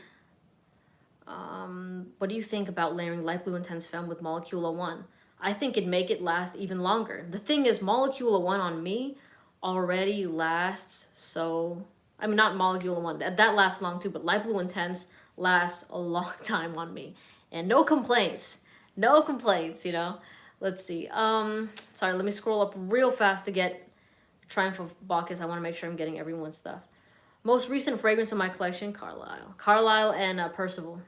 What do you think about layering light blue intense femme with Molecule 01? I think it'd make it last even longer. The thing is, Molecule 01 on me already lasts so... I mean, not Molecule 01. That lasts long too, but light blue intense lasts a long time on me. And no complaints. No complaints, you know? Let's see. Sorry, let me scroll up real fast to get Triumph of Bacchus. I want to make sure I'm getting everyone's stuff. Most recent fragrance in my collection, Carlisle. Carlisle and Percival.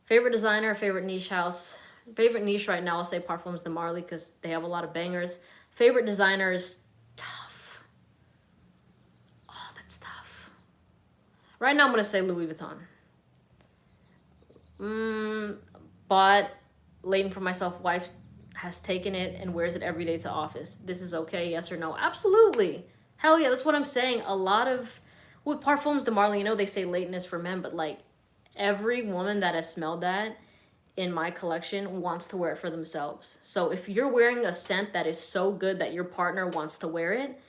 Favorite designer, favorite niche house. Favorite niche right now, I'll say Parfums de Marly because they have a lot of bangers. Favorite designer is tough. Oh, that's tough. Right now, I'm going to say Louis Vuitton. Bought Leighton for myself. Wife has taken it and wears it every day to office. This is okay, yes or no? Absolutely. Hell yeah, that's what I'm saying. A lot of... With Parfums de Marly, you know, they say Leighton is for men, but like every woman that has smelled that in my collection wants to wear it for themselves. So if you're wearing a scent that is so good that your partner wants to wear it,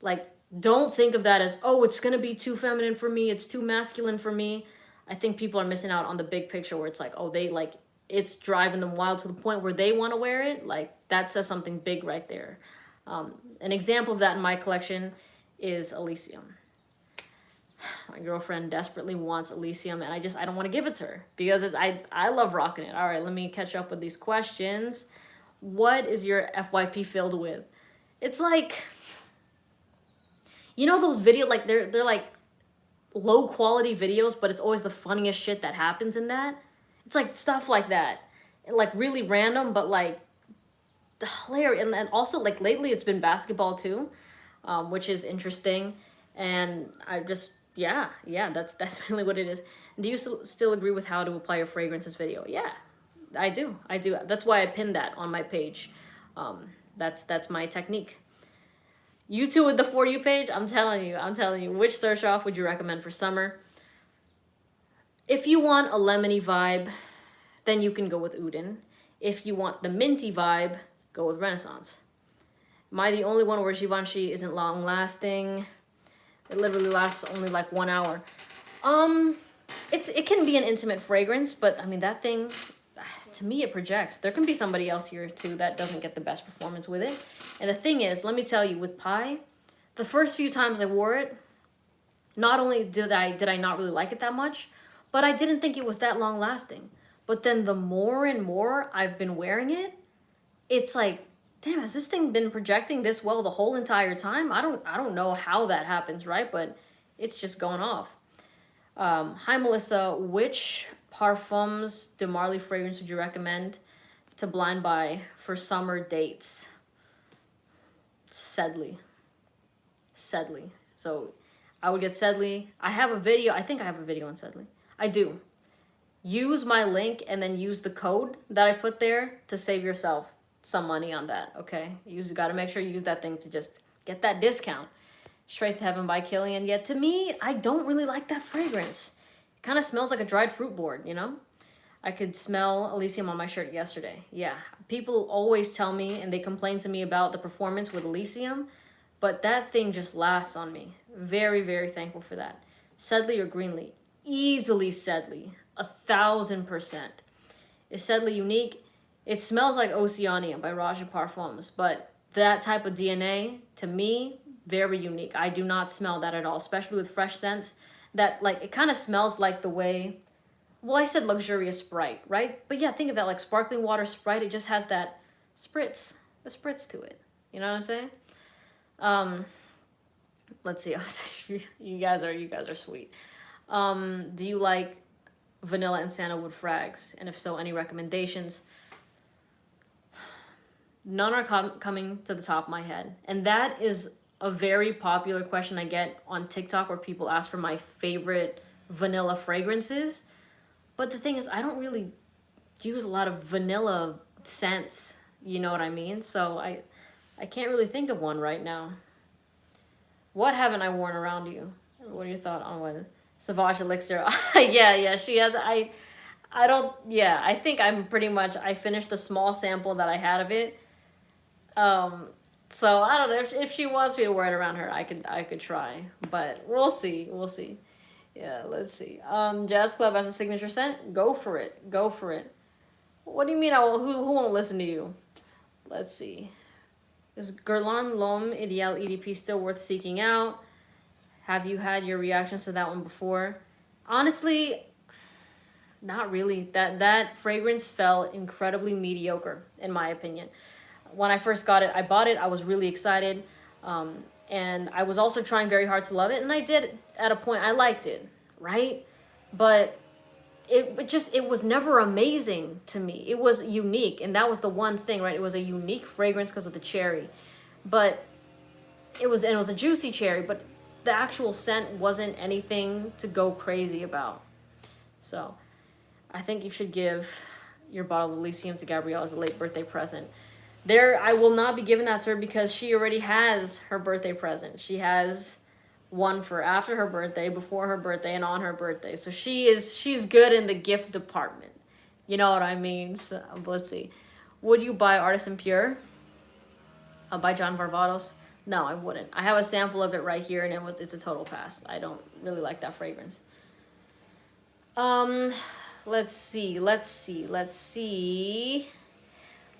like, don't think of that as, oh, it's going to be too feminine for me. It's too masculine for me. I think people are missing out on the big picture where it's like, oh, they like, it's driving them wild to the point where they want to wear it. Like, that says something big right there. An example of that in my collection is Elysium. My girlfriend desperately wants Elysium, and I don't want to give it to her because I love rocking it. All right, let me catch up with these questions. What is your FYP filled with? It's like, you know those videos, like they're like low quality videos, but it's always the funniest shit that happens in that. It's like stuff like that, like really random, but like hilarious. And also like lately it's been basketball too, which is interesting. And I just, yeah, that's really what it is. Do you still agree with how to apply your fragrances video? Yeah, I do. That's why I pinned that on my page. That's my technique. You too with the For You page? I'm telling you. Which search off would you recommend for summer? If you want a lemony vibe, then you can go with Udin. If you want the minty vibe, go with Renaissance. Am I the only one where Givenchy isn't long lasting? It literally lasts only like 1 hour. It can be an intimate fragrance, but I mean that thing, to me it projects. There can be somebody else here too that doesn't get the best performance with it. And the thing is, let me tell you, with Pie, the first few times I wore it, not only did I not really like it that much, but I didn't think it was that long lasting. But then the more and more I've been wearing it, it's like, damn, has this thing been projecting this well the whole entire time? I don't know how that happens, right? But it's just going off. Hi, Melissa. Which Parfums de Marly fragrance would you recommend to blind buy for summer dates? Sedley. So I would get Sedley. I have a video. I think I have a video on Sedley. I do. Use my link and then use the code that I put there to save yourself some money on that, okay? You got to make sure you use that thing to just get that discount. Straight to Heaven by Killian. Yet to me, I don't really like that fragrance. It kind of smells like a dried fruit board, you know? I could smell Elysium on my shirt yesterday. Yeah, people always tell me and they complain to me about the performance with Elysium, but that thing just lasts on me. Very, very thankful for that. Sedley or Greenlee? Easily Sedley. 1000%. Is Sedley unique? It smells like Oceania by Raja Parfums, but that type of DNA, to me, very unique. I do not smell that at all, especially with fresh scents. That, like, it kind of smells like the way, well, I said luxurious Sprite, right? But yeah, think of that, like sparkling water Sprite. It just has that spritz, the spritz to it. You know what I'm saying? Let's see. You guys are sweet. Do you like vanilla and sandalwood frags? And if so, any recommendations? None are coming to the top of my head. And that is a very popular question I get on TikTok where people ask for my favorite vanilla fragrances. But the thing is, I don't really use a lot of vanilla scents. You know what I mean? So I can't really think of one right now. What haven't I worn around you? What are your thoughts on what? Sauvage Elixir. Yeah, she has. I don't. Yeah, I think I'm pretty much. I finished the small sample that I had of it. Um, so I don't know if she wants me to wear it around her. I could try, but we'll see. We'll see. Yeah, let's see. Jazz Club as a signature scent. Go for it. Go for it. What do you mean? Who won't listen to you? Let's see. Is Guerlain L'Homme Ideal EDP still worth seeking out? Have you had your reactions to that one before? Honestly, not really. That fragrance felt incredibly mediocre, in my opinion. When I first got it, I bought it. I was really excited. And I was also trying very hard to love it. And I did at a point. I liked it, right? But it was never amazing to me. It was unique, and that was the one thing, right? It was a unique fragrance because of the cherry, but it was a juicy cherry, but the actual scent wasn't anything to go crazy about. So I think you should give your bottle of Elysium to Gabrielle as a late birthday present. I will not be giving that to her because she already has her birthday present. She has one for after her birthday, before her birthday, and on her birthday. So she's good in the gift department. You know what I mean? So, let's see. Would you buy Artisan Pure by John Varvatos? No, I wouldn't. I have a sample of it right here, and it's a total pass. I don't really like that fragrance. Let's see.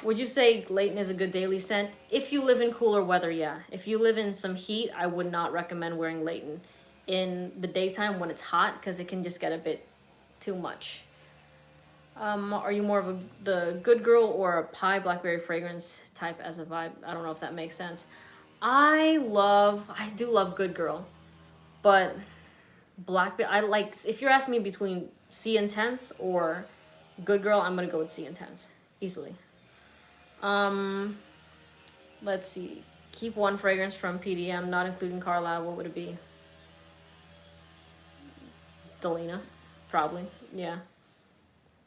Would you say Leighton is a good daily scent? If you live in cooler weather, yeah. If you live in some heat, I would not recommend wearing Leighton in the daytime when it's hot because it can just get a bit too much. Are you more of the good girl or a pie blackberry fragrance type as a vibe? I don't know if that makes sense. I do love good girl, but blackberry, if you're asking me between C Intense or good girl, I'm gonna go with C Intense easily. Let's see. Keep one fragrance from PDM, not including Carlisle. What would it be? Delina, probably. Yeah.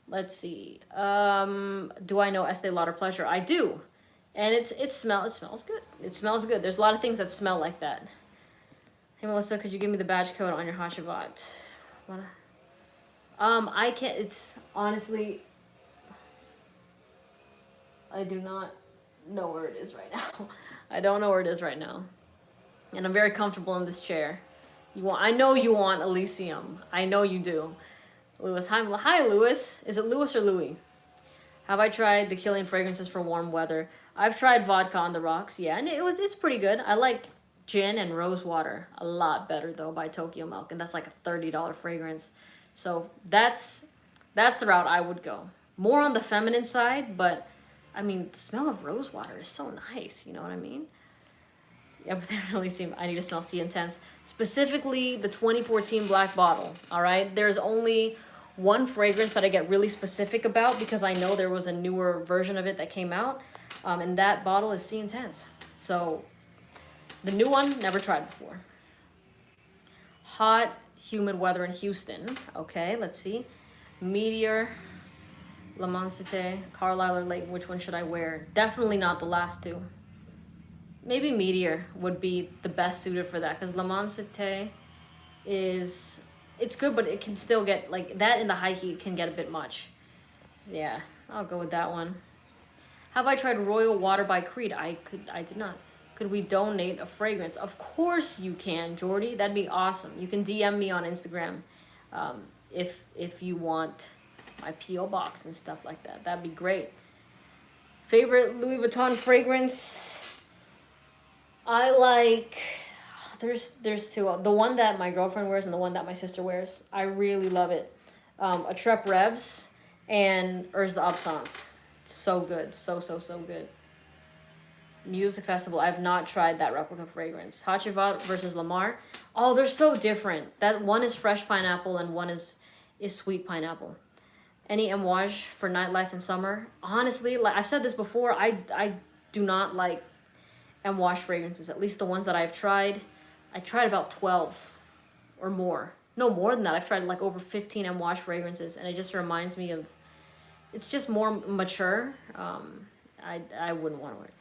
Let's see. Do I know Estee Lauder Pleasure? I do, and it smells good. It smells good. There's a lot of things that smell like that. Hey Melissa, could you give me the badge code on your Hachivat? What? I can't. It's honestly. I do not know where it is right now. I don't know where it is right now. And I'm very comfortable in this chair. I know you want Elysium. I know you do. Lewis, hi Lewis. Is it Lewis or Louis? Have I tried the Killian fragrances for warm weather? I've tried vodka on the rocks, yeah, and it's pretty good. I like gin and rose water a lot better though by Tokyo Milk, and that's like a $30 fragrance. So that's the route I would go. More on the feminine side, but I mean, the smell of rose water is so nice, you know what I mean? Yeah, but they really I need to smell C Intense. Specifically, the 2014 black bottle, all right? There's only one fragrance that I get really specific about because I know there was a newer version of it that came out, and that bottle is C Intense. So, the new one, never tried before. Hot, humid weather in Houston. Okay, let's see. Meteor, La Mansite, Carlisle or Leighton, which one should I wear? Definitely not the last two. Maybe Meteor would be the best suited for that because La Mansite it's good, but it can still get, like, that in the high heat can get a bit much. Yeah, I'll go with that one. Have I tried Royal Water by Creed? I did not. Could we donate a fragrance? Of course you can, Jordy. That'd be awesome. You can DM me on Instagram if you want my P.O. box and stuff like that. That'd be great. Favorite Louis Vuitton fragrance? I like... There's two. The one that my girlfriend wears and the one that my sister wears. I really love it. Atrep Revs and Urs the Absence. So good. So good. Music Festival. I've not tried that replica fragrance. Hachivat versus Lamar. Oh, they're so different. That one is fresh pineapple and one is sweet pineapple. Any amouage for nightlife in summer? Honestly, like I've said this before, I do not like M wash fragrances, at least the ones that I've tried. I tried about 12 or more. No, more than that. I've tried like over 15 M wash fragrances, and it just reminds me of, it's just more mature. I wouldn't want to wear it.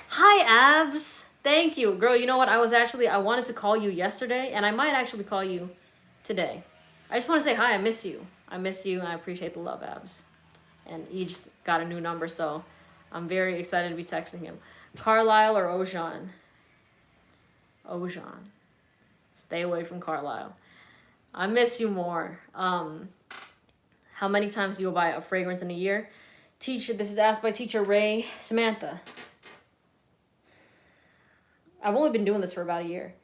Hi, Abs. Thank you. Girl, you know what? I wanted to call you yesterday, and I might actually call you today. I just want to say hi. I miss you. I miss you, and I appreciate the love, Abs. And he just got a new number, so I'm very excited to be texting him. Carlisle or Ojan? Ojan. Stay away from Carlisle. I miss you more. How many times do you buy a fragrance in a year? Teacher, this is asked by Teacher Ray. Samantha. I've only been doing this for about a year.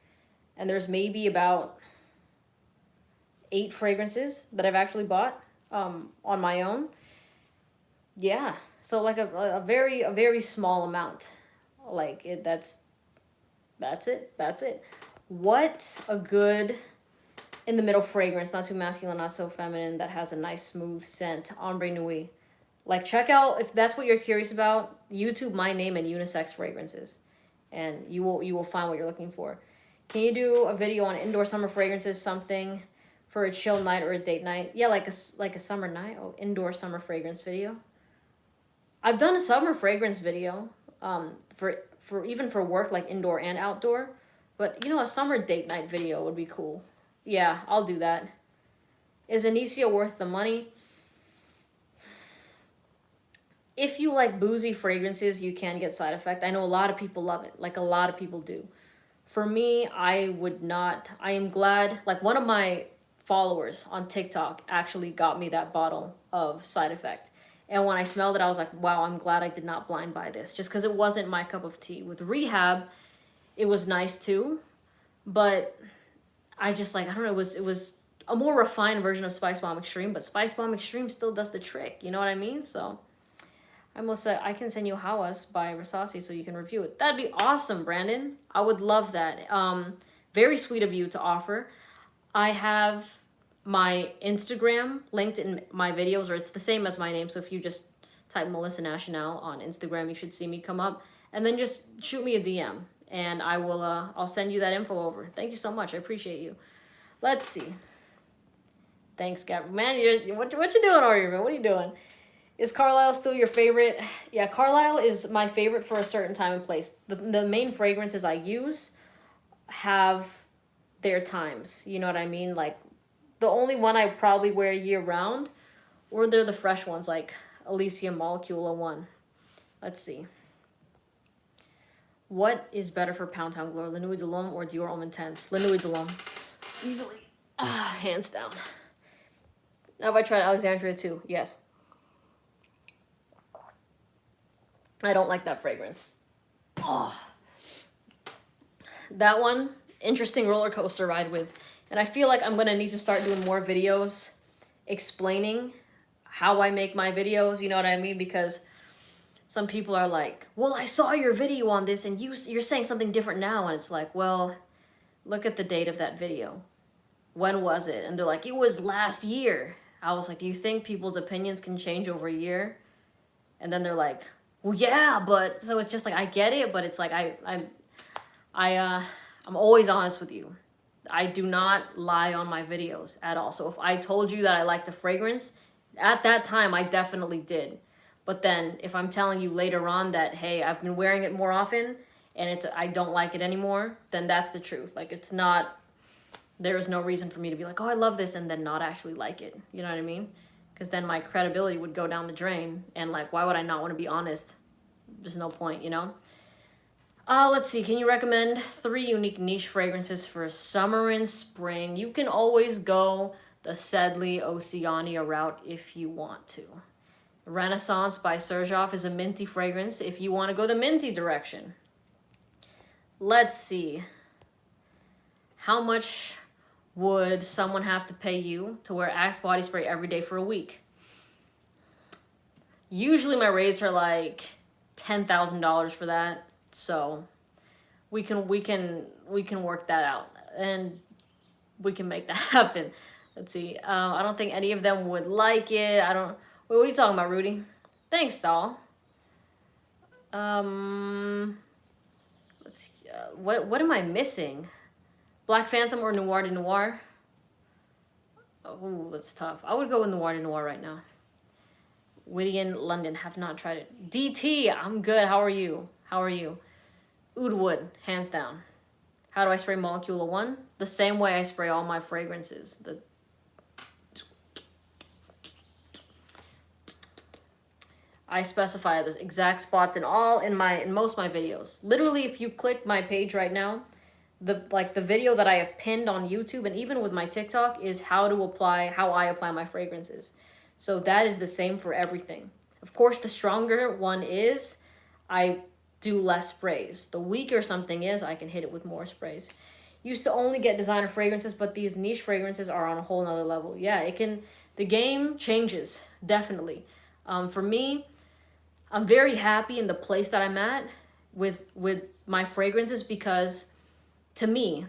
And there's maybe about 8 fragrances that I've actually bought on my own. Yeah. So like a very small amount. Like that's it. What a good in the middle fragrance, not too masculine, not so feminine, that has a nice smooth scent. Ombre Nuit. Like, check out, if that's what you're curious about, YouTube my name and unisex fragrances, and you will find what you're looking for. Can you do a video on indoor summer fragrances, something for a chill night or a date night? Yeah, like a summer night. Oh, indoor summer fragrance video. I've done a summer fragrance video for even for work, like indoor and outdoor. But, you know, a summer date night video would be cool. Yeah, I'll do that. Is Anicia worth the money? If you like boozy fragrances, you can get side effect. I know a lot of people love it. Like, a lot of people do. For me, I would not. I am glad. Like, one of my followers on TikTok actually got me that bottle of side effect. And when I smelled it, I was like, wow, I'm glad I did not blind buy this. Just because it wasn't my cup of tea. With Rehab, it was nice too. But I just, like, I don't know, it was a more refined version of Spice Bomb Extreme, but Spice Bomb Extreme still does the trick, you know what I mean? So, I can send you Hawas by Versace so you can review it. That'd be awesome, Brandon. I would love that. Very sweet of you to offer. I have my Instagram linked in my videos, or it's the same as my name, so if you just type Melissa National on Instagram, you should see me come up, and then just shoot me a DM. And I will, I'll send you that info over. Thank you so much. I appreciate you. Let's see. Thanks, Gab. Man, what you doing over here, man? What are you doing? Is Carlisle still your favorite? Yeah, Carlisle is my favorite for a certain time and place. The main fragrances I use have their times. You know what I mean? Like, the only one I probably wear year round, or they're the fresh ones, like Elysium Molecule 01. Let's see. What is better for Pound Town Glow, La Nuit de l'Homme or Dior Homme Intense? La Nuit de l'Homme. Easily. Hands down. Have I tried Alexandria too? Yes. I don't like that fragrance. Oh. That one, interesting roller coaster ride with. And I feel like I'm going to need to start doing more videos explaining how I make my videos, you know what I mean? Because some people are like, well, I saw your video on this and you're saying something different now. And it's like, well, look at the date of that video. When was it? And they're like, it was last year. I was like, do you think people's opinions can change over a year? And then they're like, well, yeah, but... So it's just like, I get it, but it's like, I'm always honest with you. I do not lie on my videos at all. So if I told you that I liked a fragrance, at that time, I definitely did. But then if I'm telling you later on that, hey, I've been wearing it more often and I don't like it anymore, then that's the truth. Like, it's not, there is no reason for me to be like, oh, I love this, and then not actually like it. You know what I mean? Because then my credibility would go down the drain, and like, why would I not want to be honest? There's no point, you know? Let's see. Can you recommend 3 unique niche fragrances for summer and spring? You can always go the Sedley Oceania route if you want to. Renaissance by Serjoff is a minty fragrance if you want to go the minty direction. Let's see. How much would someone have to pay you to wear Axe body spray every day for a week? Usually my rates are like $10,000 for that. So we can work that out, and we can make that happen. Let's see. I don't think any of them would like it. I don't. Wait, what are you talking about, Rudy? Thanks, doll. what am I missing? Black Phantom or Noir de Noir? Oh, that's tough. I would go with Noir de Noir right now. Whittian, London, have not tried it. DT, I'm good. How are you? How are you? Oud Wood, hands down. How do I spray Molecule 1? The same way I spray all my fragrances. I specify the exact spots in most of my videos. Literally, if you click my page right now, the video that I have pinned on YouTube and even with my TikTok is how I apply my fragrances. So that is the same for everything. Of course, the stronger one is, I do less sprays. The weaker something is, I can hit it with more sprays. Used to only get designer fragrances, but these niche fragrances are on a whole nother level. Yeah, the game changes, definitely. For me, I'm very happy in the place that I'm at with my fragrances because, to me,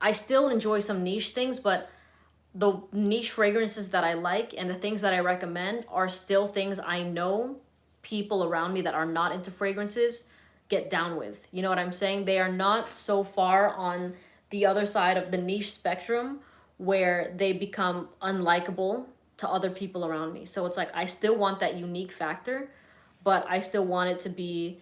I still enjoy some niche things, but the niche fragrances that I like and the things that I recommend are still things I know people around me that are not into fragrances get down with. You know what I'm saying? They are not so far on the other side of the niche spectrum where they become unlikable to other people around me. So it's like I still want that unique factor, but I still want it to be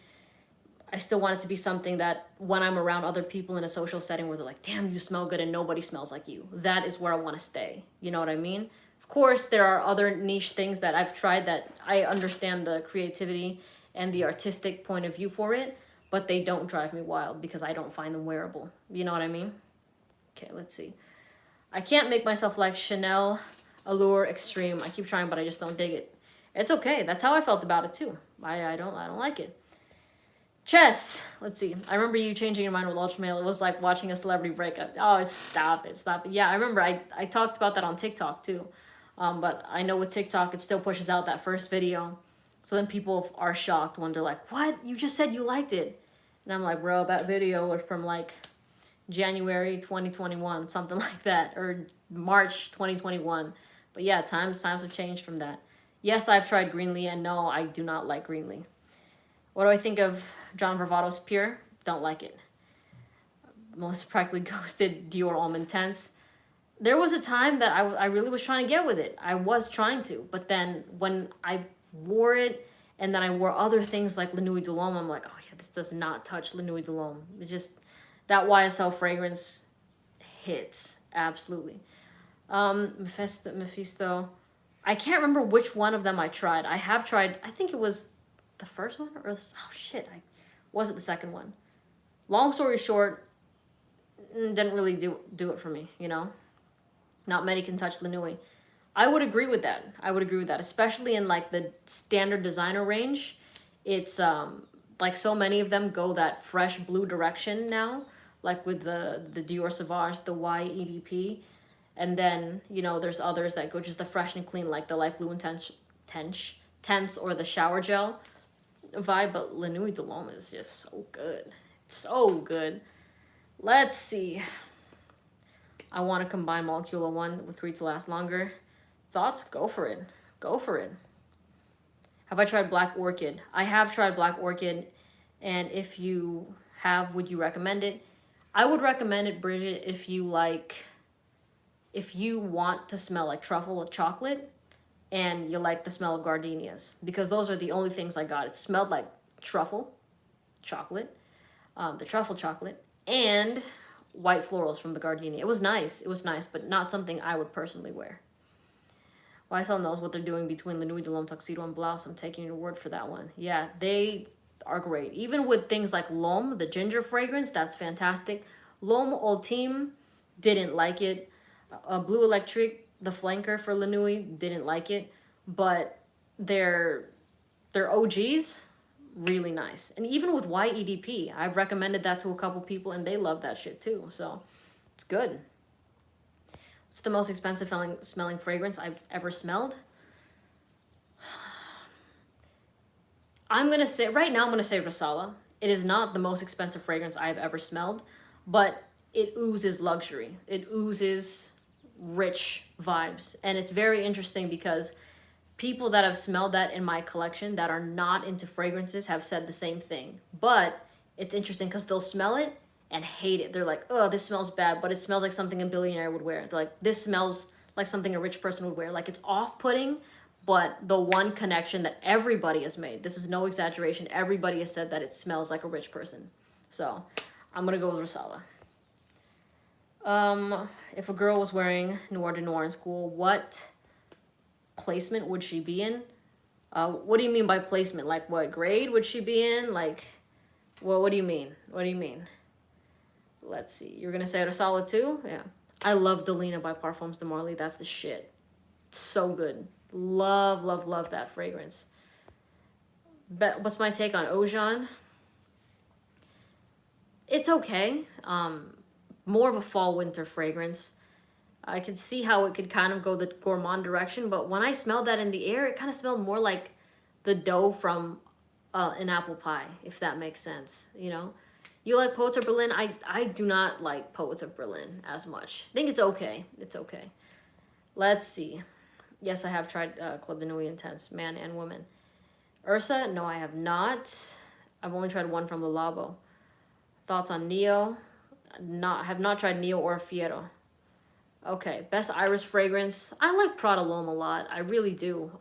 something that when I'm around other people in a social setting where they're like, damn, you smell good and nobody smells like you. That is where I want to stay. You know what I mean? Of course, there are other niche things that I've tried that I understand the creativity and the artistic point of view for it, but they don't drive me wild because I don't find them wearable. You know what I mean? Okay, let's see. I can't make myself like Chanel Allure Extreme. I keep trying, but I just don't dig it. It's okay. That's how I felt about it too. I don't like it. Chess. Let's see. I remember you changing your mind with Ultramale. It was like watching a celebrity breakup. Oh, stop it. Yeah, I remember I talked about that on TikTok too. But I know with TikTok, it still pushes out that first video. So then people are shocked when they're like, what? You just said you liked it. And I'm like, bro, that video was from like January 2021, something like that, or March 2021. But yeah, times have changed from that. Yes, I've tried Greenlee, and no, I do not like Greenlee. What do I think of John Bravato's Pure? Don't like it. Melissa practically ghosted Dior Homme Intense. There was a time that I really was trying to get with it. I was trying to, but then when I wore it and then I wore other things like La Nuit de l'Homme, I'm like, oh yeah, this does not touch La Nuit de l'Homme. It just, that YSL fragrance hits, absolutely. Mephisto. I can't remember which one of them I tried. I have tried, I think it was the first one or was it the second one? Long story short, didn't really do it for me, you know? Not many can touch La Nuit. I would agree with that. Especially in like the standard designer range. It's like so many of them go that fresh blue direction now, like with the Dior Sauvage, the YEDP. And then, you know, there's others that go just the fresh and clean, like the light blue intense or the shower gel vibe. But La Nuit de l'Homme is just so good. It's so good. Let's see. I want to combine Molecule 1 with Creed to Last Longer. Thoughts? Go for it. Go for it. Have I tried Black Orchid? I have tried Black Orchid. And if you have, would you recommend it? I would recommend it, Bridget, if you want to smell like truffle or chocolate and you like the smell of gardenias, because those are the only things I got. It smelled like truffle chocolate, the truffle chocolate, and white florals from the gardenia. It was nice, but not something I would personally wear. YSL knows what they're doing between La Nuit de l'Homme Tuxedo and Blouse. I'm taking your word for that one. Yeah, they are great. Even with things like L'Homme, the ginger fragrance, that's fantastic. L'Homme Ultime, didn't like it. Blue Electric, the flanker for La Nuit, didn't like it. But their OGs, really nice. And even with YEDP, I've recommended that to a couple people and they love that shit too. So it's good. It's the most expensive smelling fragrance I've ever smelled. I'm going to say Rosala. It is not the most expensive fragrance I've ever smelled, but it oozes luxury. It oozes rich vibes. And it's very interesting because people that have smelled that in my collection that are not into fragrances have said the same thing. But it's interesting because they'll smell it and hate it. They're like, oh, this smells bad, but it smells like something a billionaire would wear. They're like, this smells like something a rich person would wear. Like, it's off-putting, but the one connection that everybody has made, this is no exaggeration, everybody has said that it smells like a rich person. So I'm gonna go with Rosala. If a girl was wearing Noir de Noir in school, what placement would she be in? What do you mean by placement? Like, what grade would she be in? Like, well, what do you mean? What do you mean? Let's see. You're gonna say Rosala too? Yeah. I love Delina by Parfums de Marly. That's the shit. It's so good. Love, love, love that fragrance. But what's my take on Ojan? It's okay. More of a fall-winter fragrance. I could see how it could kind of go the gourmand direction, but when I smelled that in the air, it kind of smelled more like the dough from an apple pie, if that makes sense, you know? You like Poets of Berlin? I do not like Poets of Berlin as much. I think it's okay. It's okay. Let's see. Yes, I have tried Club de Nuit Intense, man and woman. Ursa? No, I have not. I've only tried one from Le Labo. Thoughts on Neo? Have not tried Neo or Fiero. Okay, best iris fragrance. I like Prada L'Homme a lot. I really do.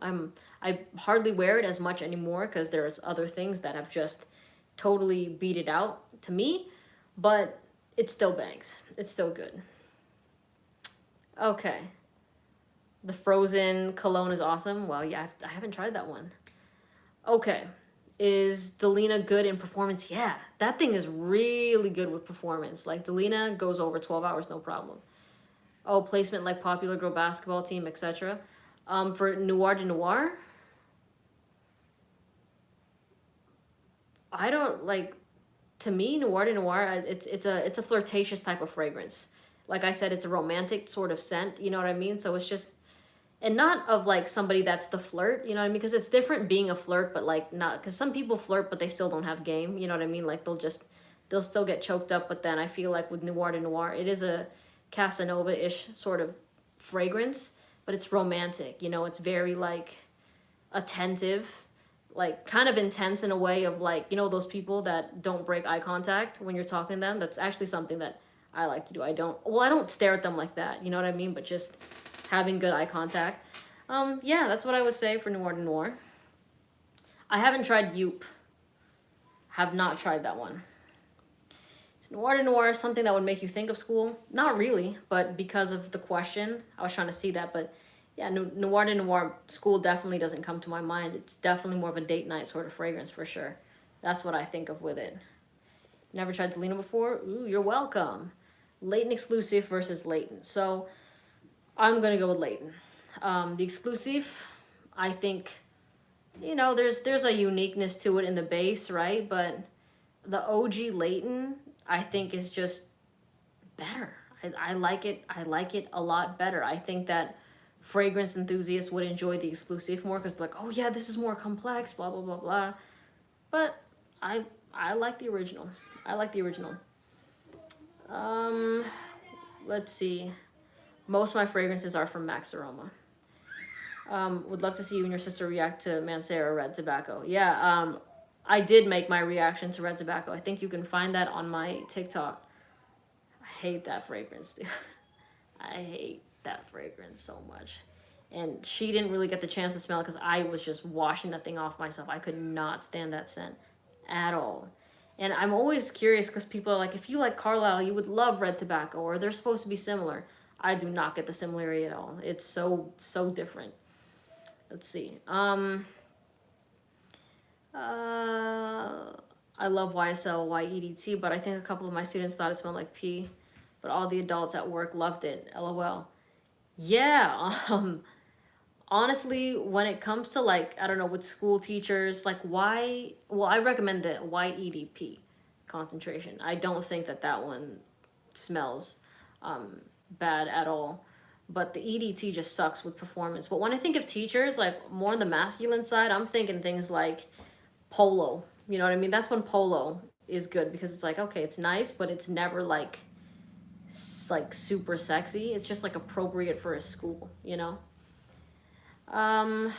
I hardly wear it as much anymore because there's other things that have just totally beat it out to me, but it still bangs. It's still good. Okay. The Frozen cologne is awesome. Well, yeah, I haven't tried that one. Okay. Is Delina good in performance? Yeah, that thing is really good with performance. Like, Delina goes over 12 hours, no problem. Oh, placement like Popular Girl Basketball Team, etc. For Noir de Noir, I don't like. To me, Noir de Noir, it's a flirtatious type of fragrance. Like I said, it's a romantic sort of scent. You know what I mean? So it's just, and not of like somebody that's the flirt. You know what I mean? Because it's different being a flirt, but like not. Because some people flirt, but they still don't have game. You know what I mean? Like they'll still get choked up. But then I feel like with Noir de Noir, it is a Casanova-ish sort of fragrance, but it's romantic, you know, it's very like attentive, like kind of intense in a way of like, you know, those people that don't break eye contact when you're talking to them. That's actually something that I like to do. I don't stare at them like that, you know what I mean, but just having good eye contact. Yeah, that's what I would say for Noir de Noir. I haven't tried Youp. Have not tried that one. Noir de Noir is something that would make you think of school? Not really, but because of the question, I was trying to see that. But yeah, Noir de Noir school definitely doesn't come to my mind. It's definitely more of a date night sort of fragrance for sure. That's what I think of with it. Never tried Delina before? Ooh, you're welcome. Leighton exclusive versus Leighton. So I'm going to go with Leighton. The exclusive, I think, you know, there's a uniqueness to it in the base, right? But the OG Leighton, I think, is just better. I like it. I like it a lot better. I think that fragrance enthusiasts would enjoy the exclusive more because like, oh yeah, this is more complex, blah, blah, blah, blah. But I like the original. I like the original. Let's see. Most of my fragrances are from Max Aroma. Would love to see you and your sister react to Mancera Red Tobacco. Yeah, I did make my reaction to Red Tobacco. I think you can find that on my TikTok. I hate that fragrance, dude. I hate that fragrance so much. And she didn't really get the chance to smell it because I was just washing that thing off myself. I could not stand that scent at all. And I'm always curious because people are like, if you like Carlisle, you would love Red Tobacco, or they're supposed to be similar. I do not get the similarity at all. It's so different. Let's see. I love YSL YEDT, but I think a couple of my students thought it smelled like pee, but all the adults at work loved it. LOL. Yeah. Honestly, when it comes to like, I don't know, with school teachers, like I recommend the YEDP concentration. I don't think that one smells bad at all. But the EDT just sucks with performance. But when I think of teachers, like more on the masculine side, I'm thinking things like Polo. You know what I mean? That's when Polo is good because it's like, okay, it's nice, but it's never like super sexy. It's just like appropriate for a school, you know? I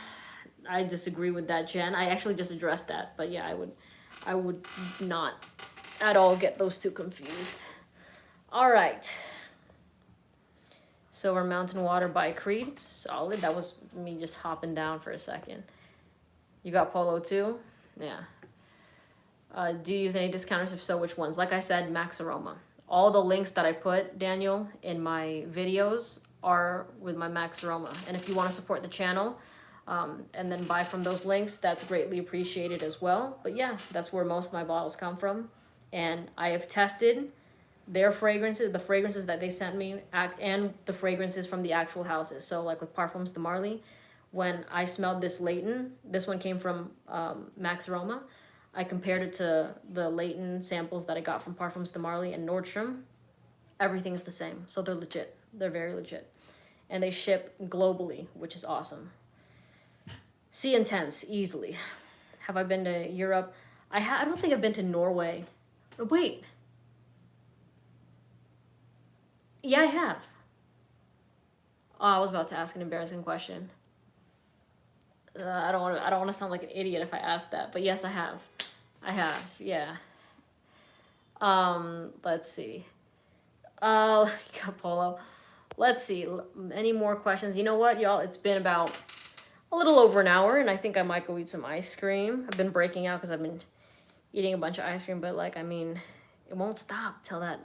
disagree with that, Jen. I actually just addressed that, but yeah, I would not at all get those two confused. All right. Silver Mountain Water by Creed. Solid. That was me just hopping down for a second. You got Polo too? Yeah. Do you use any discounters? If so, which ones? Like I said, Max Aroma. All the links that I put, Daniel, in my videos are with my Max Aroma. And if you want to support the channel and then buy from those links, that's greatly appreciated as well. But yeah, that's where most of my bottles come from. And I have tested their fragrances, the fragrances that they sent me, and the fragrances from the actual houses. So like with Parfums de Marly, when I smelled this Leighton, this one came from Max Aroma. I compared it to the Leighton samples that I got from Parfums de Marly and Nordstrom. Everything's the same. So they're legit. They're very legit. And they ship globally, which is awesome. Sea Intense, easily. Have I been to Europe? I don't think I've been to Norway. Wait. Yeah, I have. Oh, I was about to ask an embarrassing question. I don't want to sound like an idiot if I ask that, but yes, I have. Yeah. Let's see. Polo. Let's see. Any more questions? You know what, y'all? It's been about a little over an hour, and I think I might go eat some ice cream. I've been breaking out because I've been eating a bunch of ice cream, but like, I mean, it won't stop till that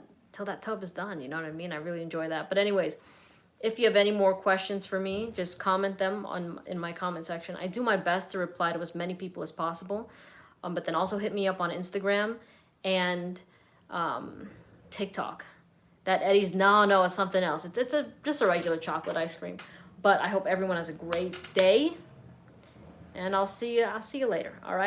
tub is done. You know what I mean? I really enjoy that. But anyways, if you have any more questions for me, just comment them in my comment section. I do my best to reply to as many people as possible. But then also hit me up on Instagram and TikTok. That Eddie's, no, it's something else. It's just a regular chocolate ice cream. But I hope everyone has a great day. And I'll see you later. All right.